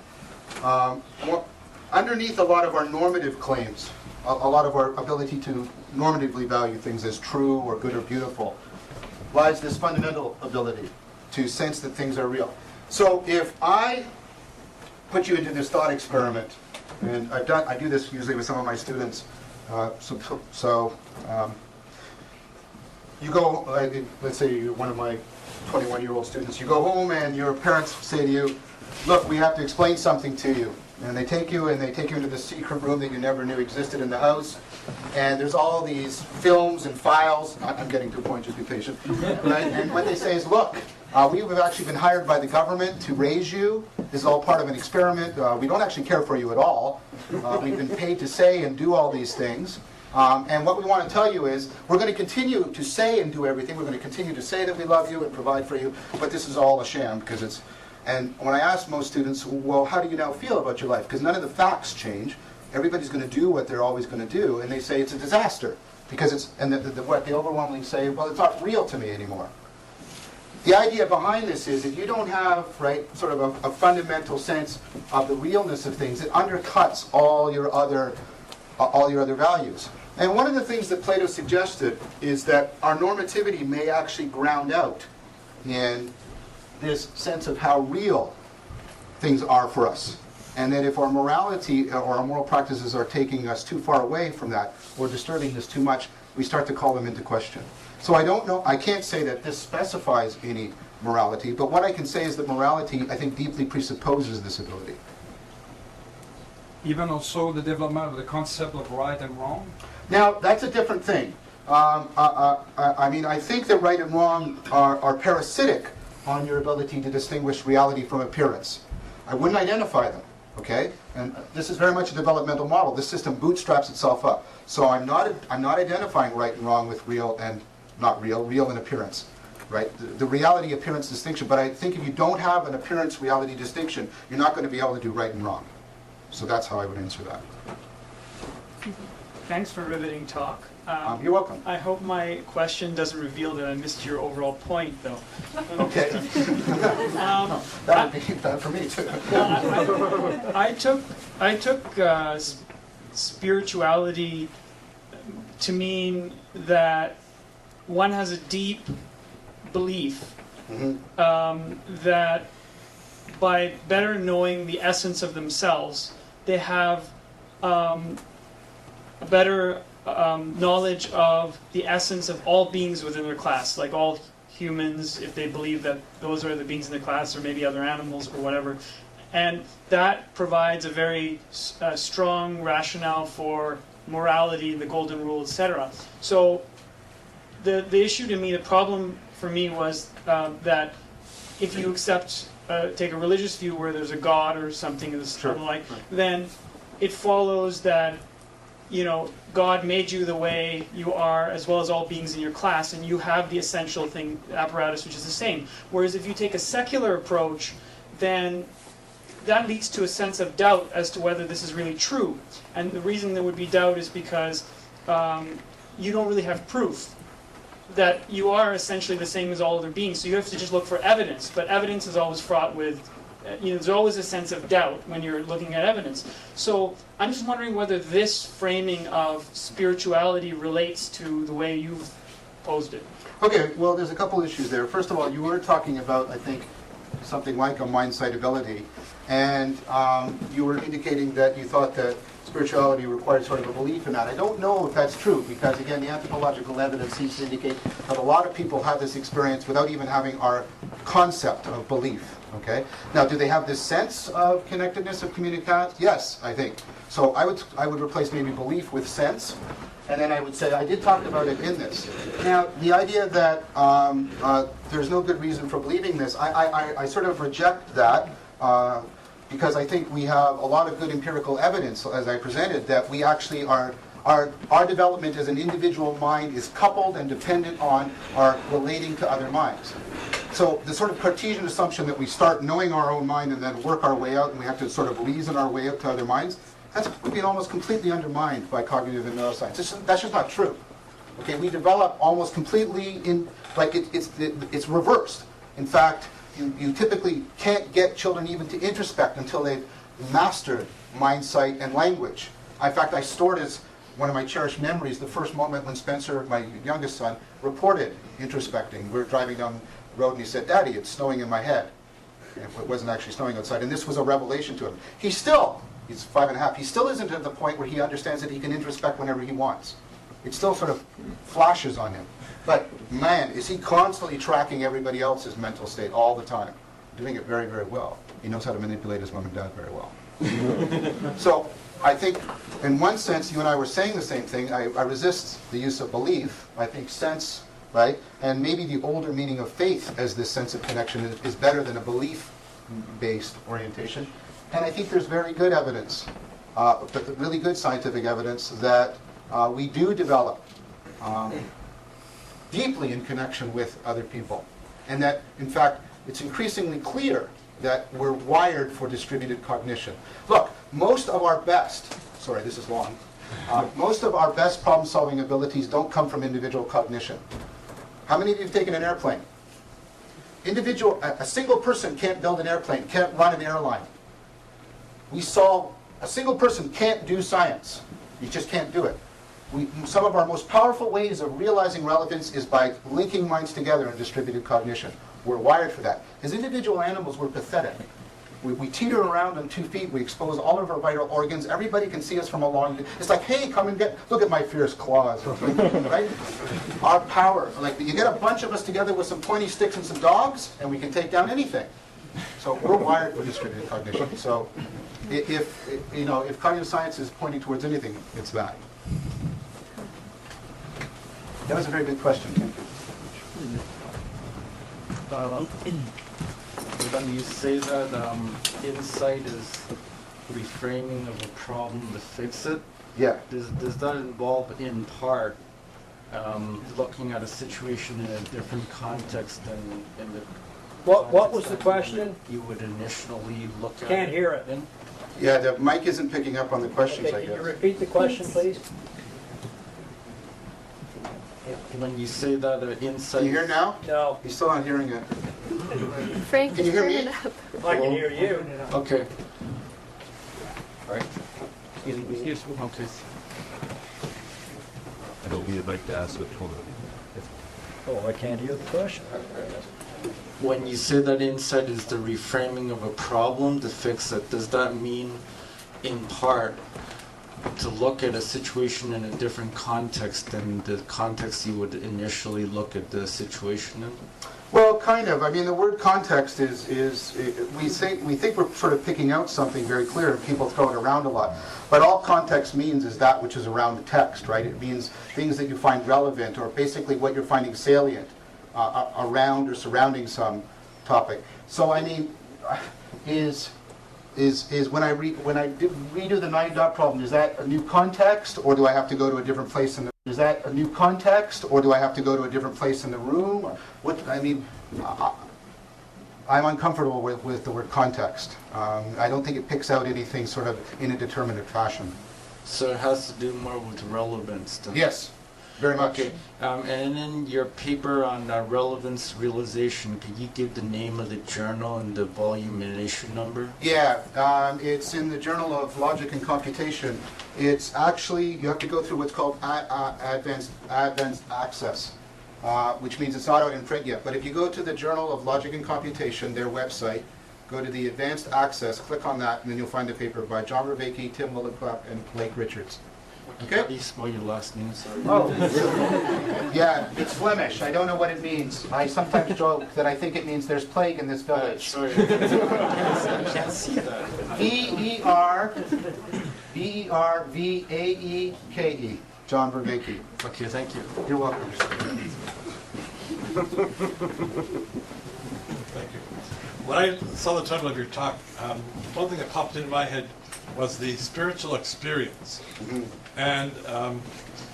underneath a lot of our normative claims, a lot of our ability to normatively value things as true or good or beautiful, lies this fundamental ability to sense that things are real. So if I put you into this thought experiment, and I do this usually with some of my students, you go, let's say you're one of my 21-year-old students, you go home and your parents say to you, look, we have to explain something to you. And they take you into this secret room that you never knew existed in the house. And there's all these films and files. I'm getting to a point, just be patient. Right? And what they say is, look, we have actually been hired by the government to raise you. This is all part of an experiment. We don't actually care for you at all. We've been paid to say and do all these things. And what we want to tell you is, we're going to continue to say and do everything. We're going to continue to say that we love you and provide for you. But this is all a sham because it's... And when I ask most students, well, how do you now feel about your life? Because none of the facts change. Everybody's going to do what they're always going to do, and they say it's a disaster. Because it's, and what they overwhelmingly say, well, it's not real to me anymore. The idea behind this is that you don't have, right, sort of a fundamental sense of the realness of things. It undercuts all your other values. And one of the things that Plato suggested is that our normativity may actually ground out in this sense of how real things are for us. And that if our morality or our moral practices are taking us too far away from that or disturbing us too much, we start to call them into question. So I don't know, I can't say that this specifies any morality, but what I can say is that morality, I think, deeply presupposes this ability. Even also the development of the concept of right and wrong? Now, that's a different thing. I mean, I think that right and wrong are parasitic on your ability to distinguish reality from appearance. I wouldn't identify them, okay? And this is very much a developmental model. This system bootstraps itself up. So I'm not identifying right and wrong with real and not real, real and appearance, right? The reality-appearance distinction. But I think if you don't have an appearance-reality distinction, you're not going to be able to do right and wrong. So that's how I would answer that. Thanks for riveting talk. You're welcome. I hope my question doesn't reveal that I missed your overall point, though. Okay. That would be bad for me too. I took spirituality to mean that one has a deep belief that by better knowing the essence of themselves, they have a better knowledge of the essence of all beings within their class, like all humans, if they believe that those are the beings in the class, or maybe other animals or whatever. And that provides a very strong rationale for morality, the golden rule, etc. So the issue to me, the problem for me was that if you accept, take a religious view where there's a God or something Sure. like, then it follows that, you know, God made you the way you are, as well as all beings in your class, and you have the essential thing, apparatus, which is the same. Whereas if you take a secular approach, then that leads to a sense of doubt as to whether this is really true. And the reason there would be doubt is because you don't really have proof that you are essentially the same as all other beings. So you have to just look for evidence. But evidence is always fraught with, there's always a sense of doubt when you're looking at evidence. So I'm just wondering whether this framing of spirituality relates to the way you've posed it. Okay, well, there's a couple issues there. First of all, you were talking about, I think, something like a mind-sight ability, and you were indicating that you thought that spirituality required sort of a belief in that. I don't know if that's true, because again, the anthropological evidence seems to indicate that a lot of people have this experience without even having our concept of belief. Okay. Now, do they have this sense of connectedness, of communication? Yes, I think. So I would replace maybe belief with sense, and then I would say I did talk about it in this. Now, the idea that there's no good reason for believing this, I sort of reject that. Because I think we have a lot of good empirical evidence, as I presented, that we actually our development as an individual mind is coupled and dependent on our relating to other minds. So the sort of Cartesian assumption that we start knowing our own mind and then work our way out, and we have to sort of reason our way out to other minds, that's been almost completely undermined by cognitive and neuroscience. That's just not true. Okay, we develop almost completely in, like it's reversed. In fact, you typically can't get children even to introspect until they've mastered mind, sight, and language. In fact, I stored as one of my cherished memories the first moment when Spencer, my youngest son, reported introspecting. We were driving down the road and he said, "Daddy, it's snowing in my head." And it wasn't actually snowing outside, and this was a revelation to him. He's 5.5, he still isn't at the point where he understands that he can introspect whenever he wants. It still sort of flashes on him. But man, is he constantly tracking everybody else's mental state all the time. Doing it very, very well. He knows how to manipulate his mom and dad very well. So I think in one sense, you and I were saying the same thing. I resist the use of belief. I think sense, right? And maybe the older meaning of faith as this sense of connection is better than a belief-based orientation. And I think there's very good evidence, but really good scientific evidence that we do develop deeply in connection with other people. And that, in fact, it's increasingly clear that we're wired for distributed cognition. Look, most of our best, sorry, this is long, most of our best problem-solving abilities don't come from individual cognition. How many of you have taken an airplane? A single person can't build an airplane, can't run an airline. A single person can't do science. You just can't do it. Some of our most powerful ways of realizing relevance is by linking minds together in distributed cognition. We're wired for that. As individual animals, we're pathetic. We teeter around on 2 feet. We expose all of our vital organs. Everybody can see us from a long distance. It's like, hey, come and look at my fierce claws. Right? Our power. Like, you get a bunch of us together with some pointy sticks and some dogs, and we can take down anything. So we're wired for distributed cognition. So if cognitive science is pointing towards anything, it's that. That was a very good question, Ken. When you say that insight is reframing of a problem to fix it, Yeah. does that involve in part looking at a situation in a different context than in the What was the question? you would initially look at? Can't hear it. in? Yeah, the mic isn't picking up on the questions, Okay, I can you guess. repeat the question, please? When you say that insight... Can you hear now? No, He's still not hearing it. Frank, Can you hear turn me? it up. I can hear you. Okay. All right. Okay. I don't mean I'd like to ask, but hold on. Oh, I can't hear the question. When you say that insight is the reframing of a problem to fix it, does that mean, in part, to look at a situation in a different context than the context you would initially look at the situation in? Well, kind of. I mean, the word context we think we're sort of picking out something very clear, and people throw it around a lot. But all context means is that which is around the text, right? It means things that you find relevant, or basically what you're finding salient. around or surrounding some topic. So I mean, is when I redo the 9-dot problem, is that a new context, or do I have to go to a different place in the? Is that a new context, or do I have to go to a different place in the room? Or what? I mean, I'm uncomfortable with the word context. I don't think it picks out anything sort of in a determinate fashion. So it has to do more with relevance. Yes, very much. Okay. And in your paper on relevance realization, could you give the name of the journal and the volume and issue number? Yeah, it's in the Journal of Logic and Computation. It's actually, you have to go through what's called advanced access, which means it's not out in print yet. But if you go to the Journal of Logic and Computation, their website, go to the advanced access, click on that, and then you'll find a paper by John Vervaeke, Tim Lillicrap, and Blake Richards. Okay? How do you spell your last name? Sorry. Oh, yeah, it's Flemish. I don't know what it means. I sometimes joke that I think it means there's plague in this village. Sorry. I can't see that. Vervaeke, John Vervaeke. Okay, thank you. You're welcome. Thank you. When I saw the title of your talk, one thing that popped into my head was the spiritual experience. Mhm. And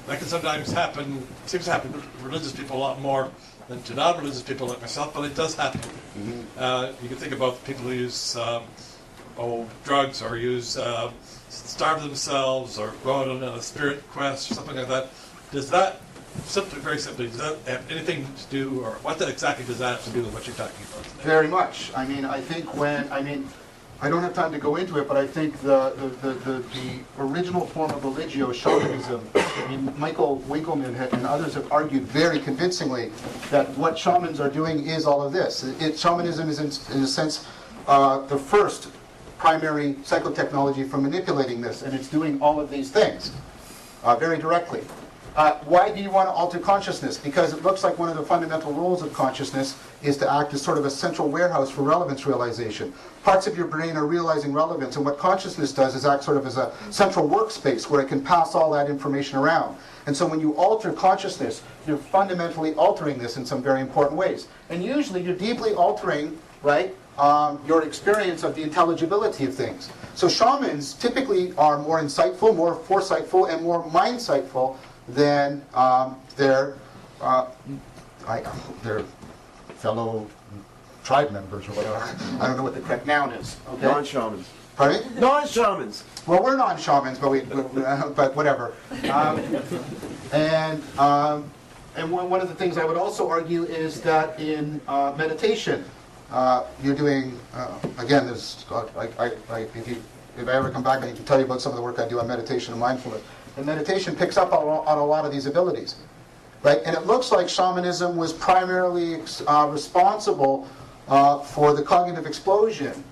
that can sometimes happen, seems to happen to religious people a lot more than to non-religious people like myself, but it does happen. Mhm. You can think about people who use drugs or starve themselves or go out on a spirit quest or something like that. Does that, very simply, does that have anything to do, or what exactly does that have to do with what you're talking about today? Very much. I mean, I think I don't have time to go into it, but I think the original form of religio, shamanism, I mean, Michael Winkelmann and others have argued very convincingly that what shamans are doing is all of this. Shamanism is, in a sense, the first primary psychotechnology for manipulating this, and it's doing all of these things very directly. Why do you want to alter consciousness? Because it looks like one of the fundamental roles of consciousness is to act as sort of a central warehouse for relevance realization. Parts of your brain are realizing relevance, and what consciousness does is act sort of as a central workspace where it can pass all that information around. And so when you alter consciousness, you're fundamentally altering this in some very important ways. And usually you're deeply altering, right, your experience of the intelligibility of things. So shamans typically are more insightful, more foresightful, and more mindsightful than their fellow tribe members or whatever. I don't know what the correct noun is. Okay? Non-shamans. Pardon me? Non-shamans. Well, we're non-shamans, but whatever. And one of the things I would also argue is that in meditation, you're doing again. There's if I ever come back, I can tell you about some of the work I do on meditation and mindfulness. And meditation picks up on a lot of these abilities, right? And it looks like shamanism was primarily responsible for the cognitive explosion,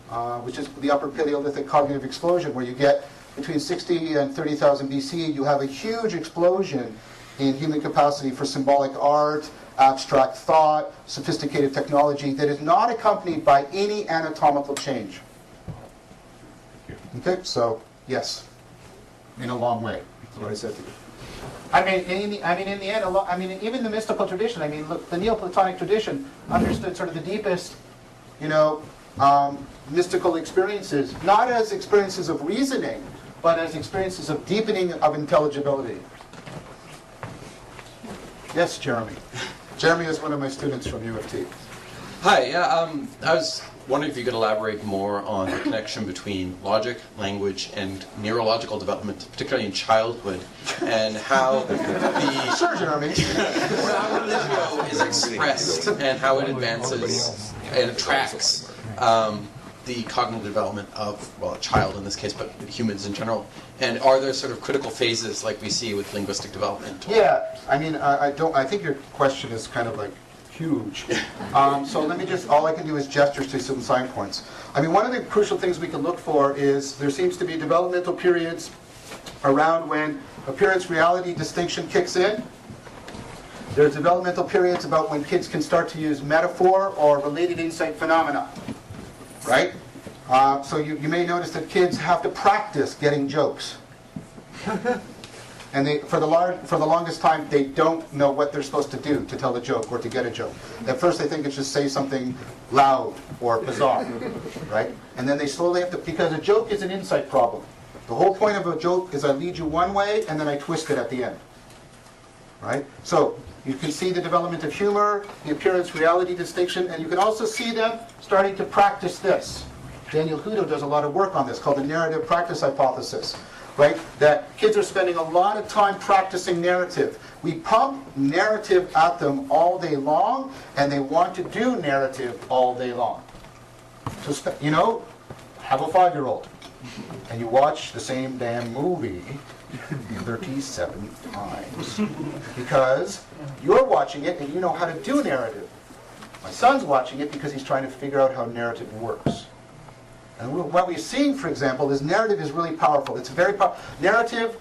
which is the Upper Paleolithic cognitive explosion, where you get between 60 and 30,000 BC, you have a huge explosion in human capacity for symbolic art, abstract thought, sophisticated technology that is not accompanied by any anatomical change. Okay, so yes, in a long way. That's what I said to you. In the end, even the mystical tradition. I mean, look, the Neoplatonic tradition understood sort of the deepest, mystical experiences, not as experiences of reasoning, but as experiences of deepening of intelligibility. Yes, Jeremy. Jeremy is one of my students from U of T. Hi, yeah, I was wondering if you could elaborate more on the connection between logic, language, and neurological development, particularly in childhood, and how the Sure, Jeremy. how religio is expressed and how it advances and tracks the cognitive development of, well, a child in this case, but humans in general. And are there sort of critical phases like we see with linguistic development? Yeah, I think your question is kind of like huge. So let me all I can do is gestures to some sign points. I mean, one of the crucial things we can look for is there seems to be developmental periods around when appearance-reality distinction kicks in. There's developmental periods about when kids can start to use metaphor or related insight phenomena, right? So you may notice that kids have to practice getting jokes. And for the longest time, they don't know what they're supposed to do to tell a joke or to get a joke. At first, they think it's just say something loud or bizarre, right? And then they slowly have to, because a joke is an insight problem. The whole point of a joke is I lead you one way and then I twist it at the end, right? So you can see the development of humor, the appearance-reality distinction, and you can also see them starting to practice this. Daniel Hutto does a lot of work on this, called the narrative practice hypothesis, right? That kids are spending a lot of time practicing narrative. We pump narrative at them all day long, and they want to do narrative all day long. So, you know, have a 5-year-old, and you watch the same damn movie 37 times because you're watching it and you know how to do narrative. My son's watching it because he's trying to figure out how narrative works. And what we're seeing, for example, is narrative is really powerful. It's very powerful. Narrative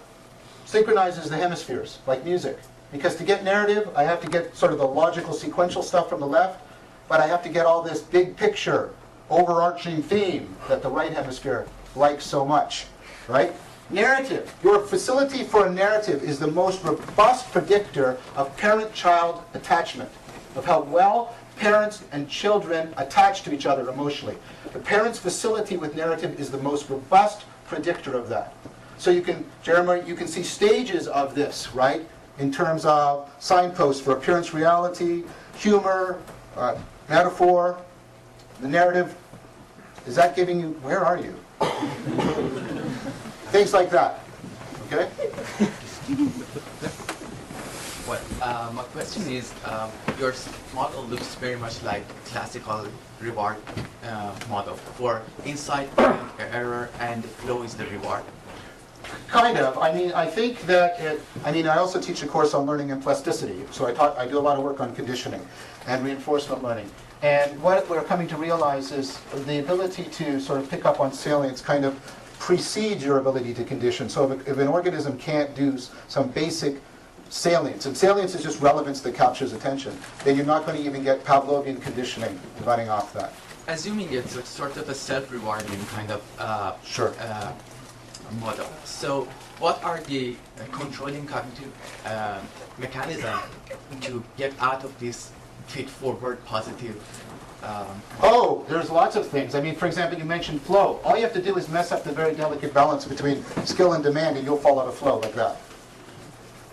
synchronizes the hemispheres, like music. Because to get narrative, I have to get sort of the logical sequential stuff from the left, but I have to get all this big picture, overarching theme that the right hemisphere likes so much, right? Narrative. Your facility for a narrative is the most robust predictor of parent-child attachment, of how well parents and children attach to each other emotionally. The parent's facility with narrative is the most robust predictor of that. So you can, Jeremiah, you can see stages of this, right? In terms of signposts for appearance, reality, humor, metaphor, the narrative. Is that giving you, where are you? Things like that, okay? Well, my question is, your model looks very much like classical reward model for insight, error, and flow is the reward. Kind of. I mean, I think that I also teach a course on learning and plasticity. So I do a lot of work on conditioning and reinforcement learning. And what we're coming to realize is the ability to sort of pick up on salience kind of precedes your ability to condition. So if an organism can't do some basic salience, and salience is just relevance that captures attention, then you're not going to even get Pavlovian conditioning running off that. Assuming it's a sort of a self-rewarding kind of Sure. Model. So what are the controlling cognitive mechanisms to get out of this feed-forward positive? Oh, there's lots of things. I mean, for example, you mentioned flow. All you have to do is mess up the very delicate balance between skill and demand, and you'll fall out of flow like that.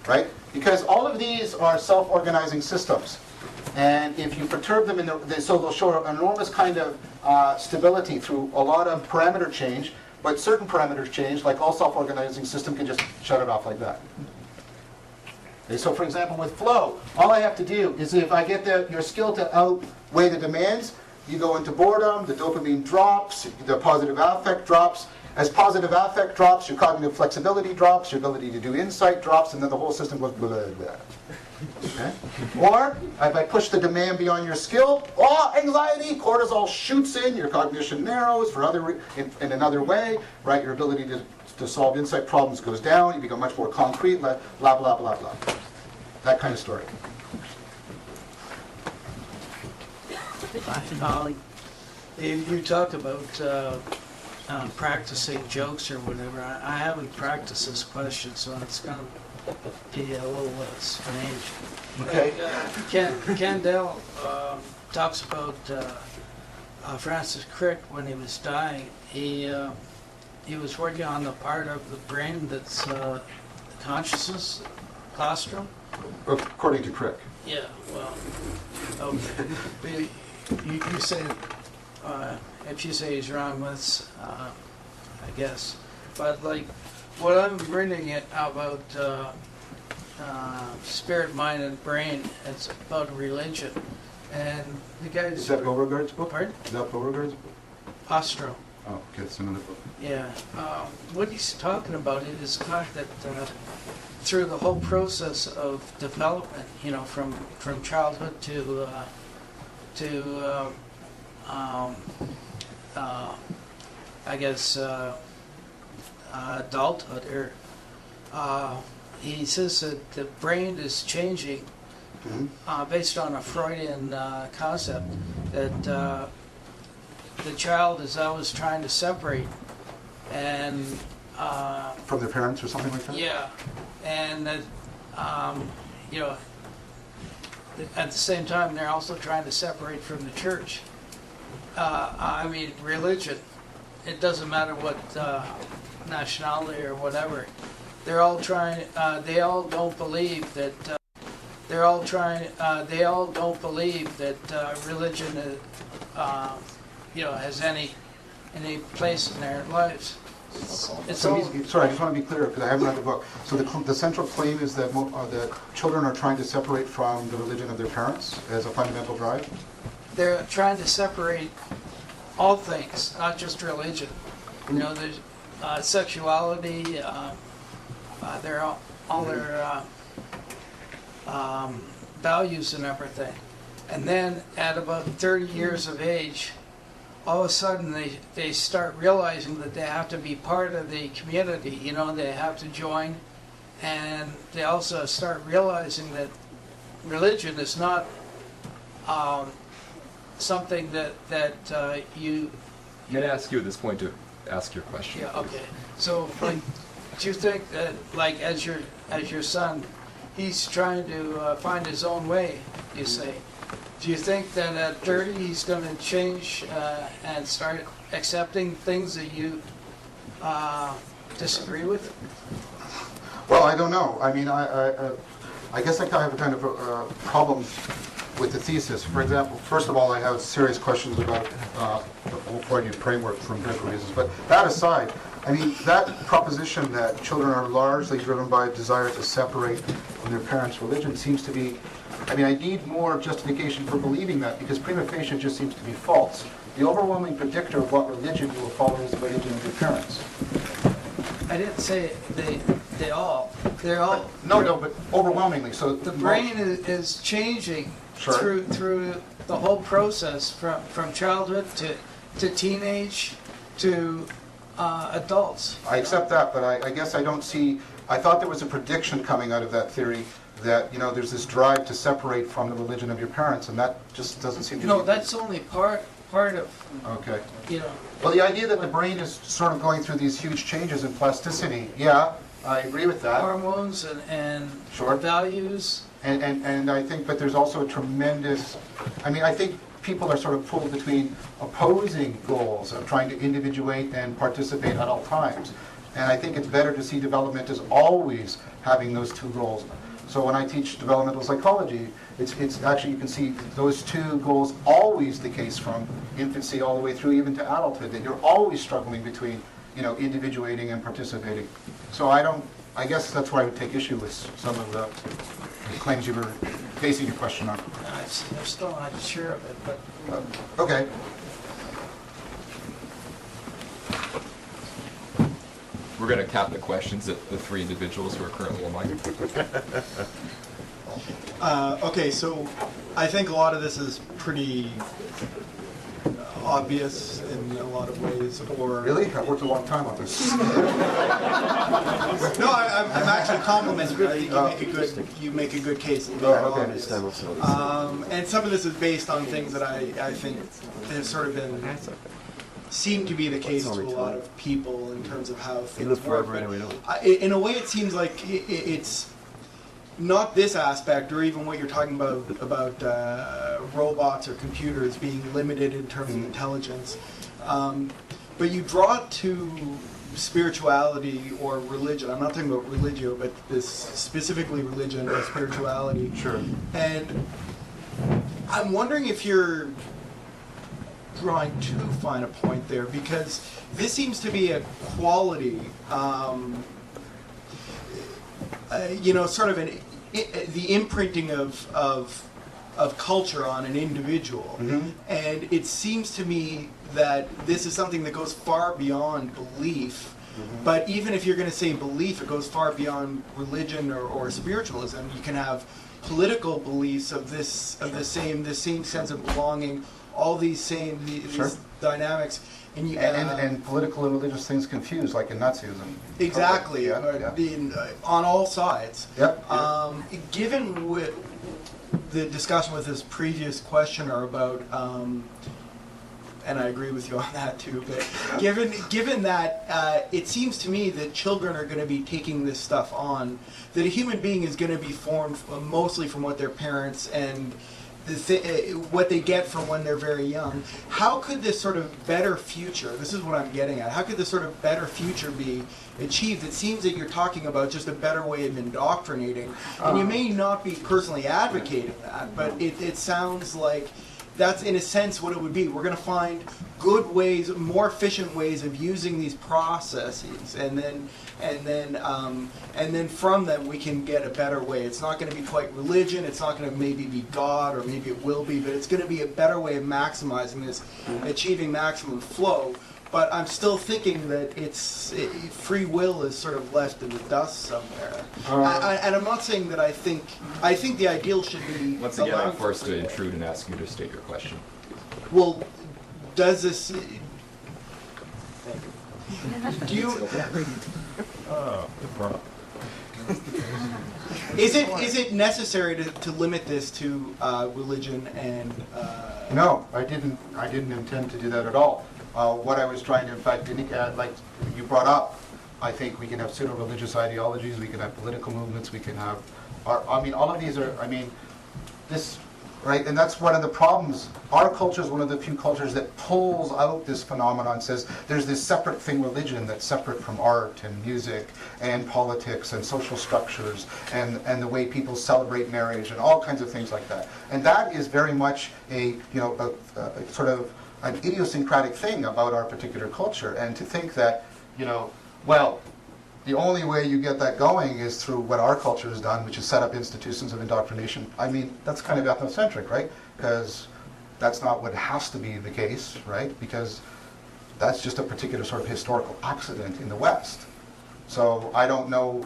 Right? Because all of these are self-organizing systems. And if you perturb them, so they'll show an enormous kind of stability through a lot of parameter change, but certain parameters change, like all self-organizing system can just shut it off like that. Okay, so for example, with flow, all I have to do is if I get your skill to outweigh the demands, you go into boredom, the dopamine drops, the positive affect drops. As positive affect drops, your cognitive flexibility drops, your ability to do insight drops, and then the whole system goes blah, blah, blah. Okay? Or, if I push the demand beyond your skill, anxiety, cortisol shoots in, your cognition narrows in another way, right? Your ability to solve insight problems goes down, you become much more concrete, blah, blah, blah, blah, blah. That kind of story. You talked about practicing jokes or whatever. I haven't practiced this question, so it's going to be a little strange. Okay. Kandel talks about Francis Crick when he was dying. He was working on the part of the brain that's consciousness, claustrum. According to Crick. Yeah, well, okay. You say, if you say he's wrong, that's, I guess. But like, what I'm reading it about spirit, mind, and brain, it's about religion. And the guy's... Is that Beauregard's book? Pardon? Is that Beauregard's book? Ostro. Oh, okay, it's another book. Yeah. What he's talking about is the fact that through the whole process of development, you know, from childhood to I guess adulthood, or he says that the brain is changing based on a Freudian concept that the child is always trying to separate, and From their parents or something like that? yeah, and that, you know, at the same time, they're also trying to separate from the church. I mean, religion, it doesn't matter what nationality or whatever. They're all trying, they all don't believe that, they all don't believe that religion, you know, has any place in their lives. It's So all, sorry, I just want to be clear because I haven't read the book. So the central claim is that that children are trying to separate from the religion of their parents as a fundamental drive? they're trying to separate all things, not just religion. You know, there's sexuality, they're all their values and everything. And then at about 30 years of age, all of a sudden they start realizing that they have to be part of the community, you know, they have to join. And they also start realizing that religion is not something that you... I'm going to ask you at this point to ask your question. Yeah, okay. So, like, do you think that, like, as your son, he's trying to find his own way, you say? Do you think that at 30 he's going to change and start accepting things that you disagree with? Well, I don't know. I mean, I guess I have a kind of a problem with the thesis. For example, first of all, I have serious questions about the whole Freudian framework for empirical reasons. But that aside, I mean, that proposition that children are largely driven by a desire to separate from their parents' religion seems to be, I mean, I need more justification for believing that because prima facie it just seems to be false. The overwhelming predictor of what religion you will follow is the religion of your parents. I didn't say they're all. No, but overwhelmingly. So The brain is changing Sure. through the whole process from childhood to teenage to adults. I accept that, but I guess I don't see, I thought there was a prediction coming out of that theory that, you know, there's this drive to separate from the religion of your parents, and that just doesn't seem to be... No, that's only part of, Okay. you know. Well, the idea that the brain is sort of going through these huge changes in plasticity, yeah, I agree with that. Hormones and Sure. values. And I think, but there's also a tremendous, I mean, I think people are sort of pulled between opposing goals of trying to individuate and participate at all times. And I think it's better to see development as always having those two goals. So when I teach developmental psychology, it's actually, you can see those two goals always the case from infancy all the way through even to adulthood, that you're always struggling between, you know, individuating and participating. So I guess that's why I would take issue with some of the claims you were basing your question on. I'm still not sure of it, but Okay. We're going to cap the questions at the three individuals who are currently online. Okay, so I think a lot of this is pretty obvious in a lot of ways, or... Really? I've worked a long time on this. No, I'm actually complimenting you. I think you make a good case. It's very obvious. And some of this is based on things that I think have sort of been seem to be the case to a lot of people in terms of how things work. But in a way, it seems like it's not this aspect, or even what you're talking about robots or computers being limited in terms of intelligence. But you draw it to spirituality or religion. I'm not talking about religio, but this specifically religion or spirituality. Sure. And I'm wondering if you're drawing too fine a point there, because this seems to be a quality, you know, sort of the imprinting of culture on an individual. Mm-hmm. And it seems to me that this is something that goes far beyond belief. Mm-hmm. But even if you're going to say belief, it goes far beyond religion or spiritualism. You can have political beliefs of the same sense of belonging, all these Sure. dynamics, and you And political and religious things confused, like in Nazism. exactly Yeah. on all sides. Yep. Given the discussion with this previous questioner about and I agree with you on that too. But given that, it seems to me that children are going to be taking this stuff on. That a human being is going to be formed mostly from what their parents and what they get from when they're very young. How could this sort of better future, this is what I'm getting at, how could this sort of better future be achieved? It seems that you're talking about just a better way of indoctrinating, and you may not be personally advocating that, but it sounds like that's in a sense what it would be. We're going to find good ways, more efficient ways of using these processes, and then from them we can get a better way. It's not going to be quite religion. It's not going to maybe be God, or maybe it will be, but it's going to be a better way of maximizing this, achieving maximum flow. But I'm still thinking that free will is sort of left in the dust somewhere. And I'm not saying that I think the ideal should be. Once again, I'm forced to intrude and ask you to state your question. Well, does this? Do you? Is it necessary to limit this to religion and? No, I didn't intend to do that at all. What I was trying to, in fact, like you brought up, I think we can have pseudo-religious ideologies, we can have political movements, we can have, all of these are, this, right, and that's one of the problems. Our culture is one of the few cultures that pulls out this phenomenon, says there's this separate thing, religion, that's separate from art and music and politics and social structures and the way people celebrate marriage and all kinds of things like that. And that is very much a sort of an idiosyncratic thing about our particular culture, and to think that, well, the only way you get that going is through what our culture has done, which is set up institutions of indoctrination. That's kind of ethnocentric, right? Because that's not what has to be the case, right? Because that's just a particular sort of historical accident in the West. So I don't know,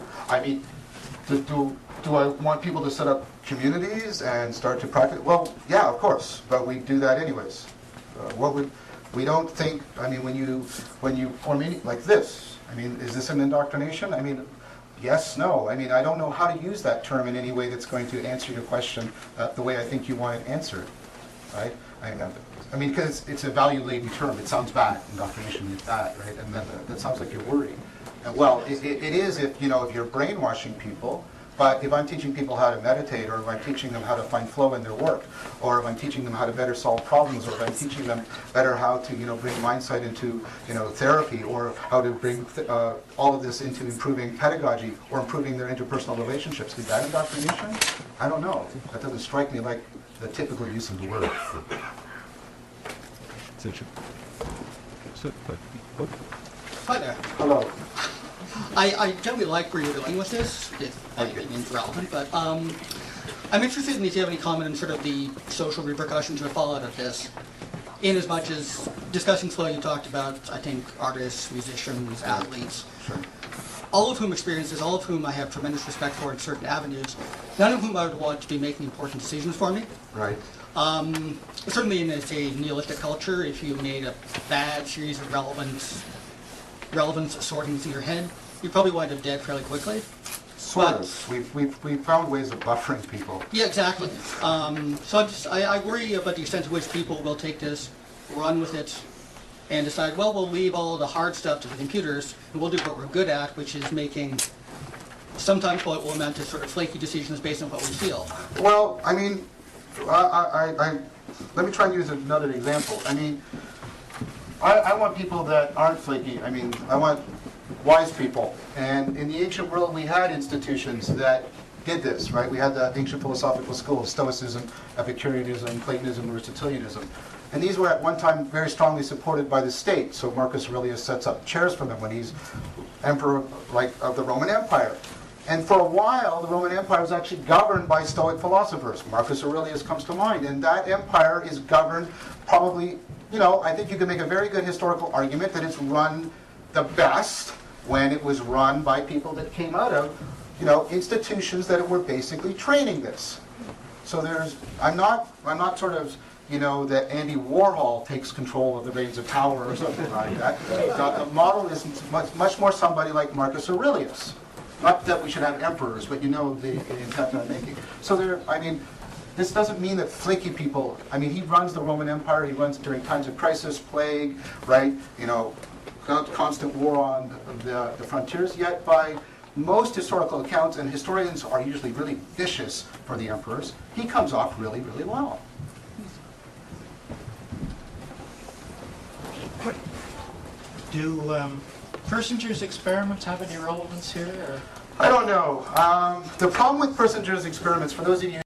do I want people to set up communities and start to practice? Well, yeah, of course, but we do that anyways. We don't think, when you form any, like this, is this an indoctrination? Yes, no. I don't know how to use that term in any way that's going to answer your question the way I think you want it answered, right? Because it's a value-laden term. It sounds bad, indoctrination is bad, right? And that sounds like you're worried. Well, it is if you're brainwashing people. But if I'm teaching people how to meditate, or if I'm teaching them how to find flow in their work, or if I'm teaching them how to better solve problems, or if I'm teaching them better how to bring mindsight into therapy, or how to bring all of this into improving pedagogy or improving their interpersonal relationships, is that indoctrination? I don't know. That doesn't strike me like the typical use of the word. Hi there. Hello. I generally like where you're going with this, if my opinion's relevant, but I'm interested in if you have any comment on sort of the social repercussions that fall out of this. In as much as discussing flow, you talked about, I think, artists, musicians, athletes, Sure. all of whom experience this, all of whom I have tremendous respect for in certain avenues, none of whom I would want to be making important decisions for me. Right. Certainly in, say, nihilistic culture, if you made a bad series of relevance sortings in your head, you probably wind up dead fairly quickly. Sort of. We've found ways of buffering people. Yeah, exactly. So I worry about the extent to which people will take this, run with it, and decide, well, we'll leave all the hard stuff to the computers, and we'll do what we're good at, which is making sometimes what will amount to sort of flaky decisions based on what we feel. Well, let me try and use another example. I want people that aren't flaky. I want wise people. And in the ancient world, we had institutions that did this, right? We had the ancient philosophical schools, Stoicism, Epicureanism, Platonism, Aristotelianism. And these were at one time very strongly supported by the state. So Marcus Aurelius sets up chairs for them when he's emperor of the Roman Empire. And for a while, the Roman Empire was actually governed by Stoic philosophers. Marcus Aurelius comes to mind. And that empire is governed probably, I think you can make a very good historical argument that it's run the best when it was run by people that came out of, institutions that were basically training this. So I'm not sort of, that Andy Warhol takes control of the reins of power or something like that. The model is much more somebody like Marcus Aurelius. Not that we should have emperors, but the impact I'm making. So This doesn't mean that flaky people, I mean, he runs the Roman Empire, he runs during times of crisis, plague, right? You know, constant war on the frontiers, yet by most historical accounts, and historians are usually really vicious for the emperors, he comes off really, really well. Do Persinger's experiments have any relevance here? Or? I don't know. The problem with Persinger's experiments, for those of you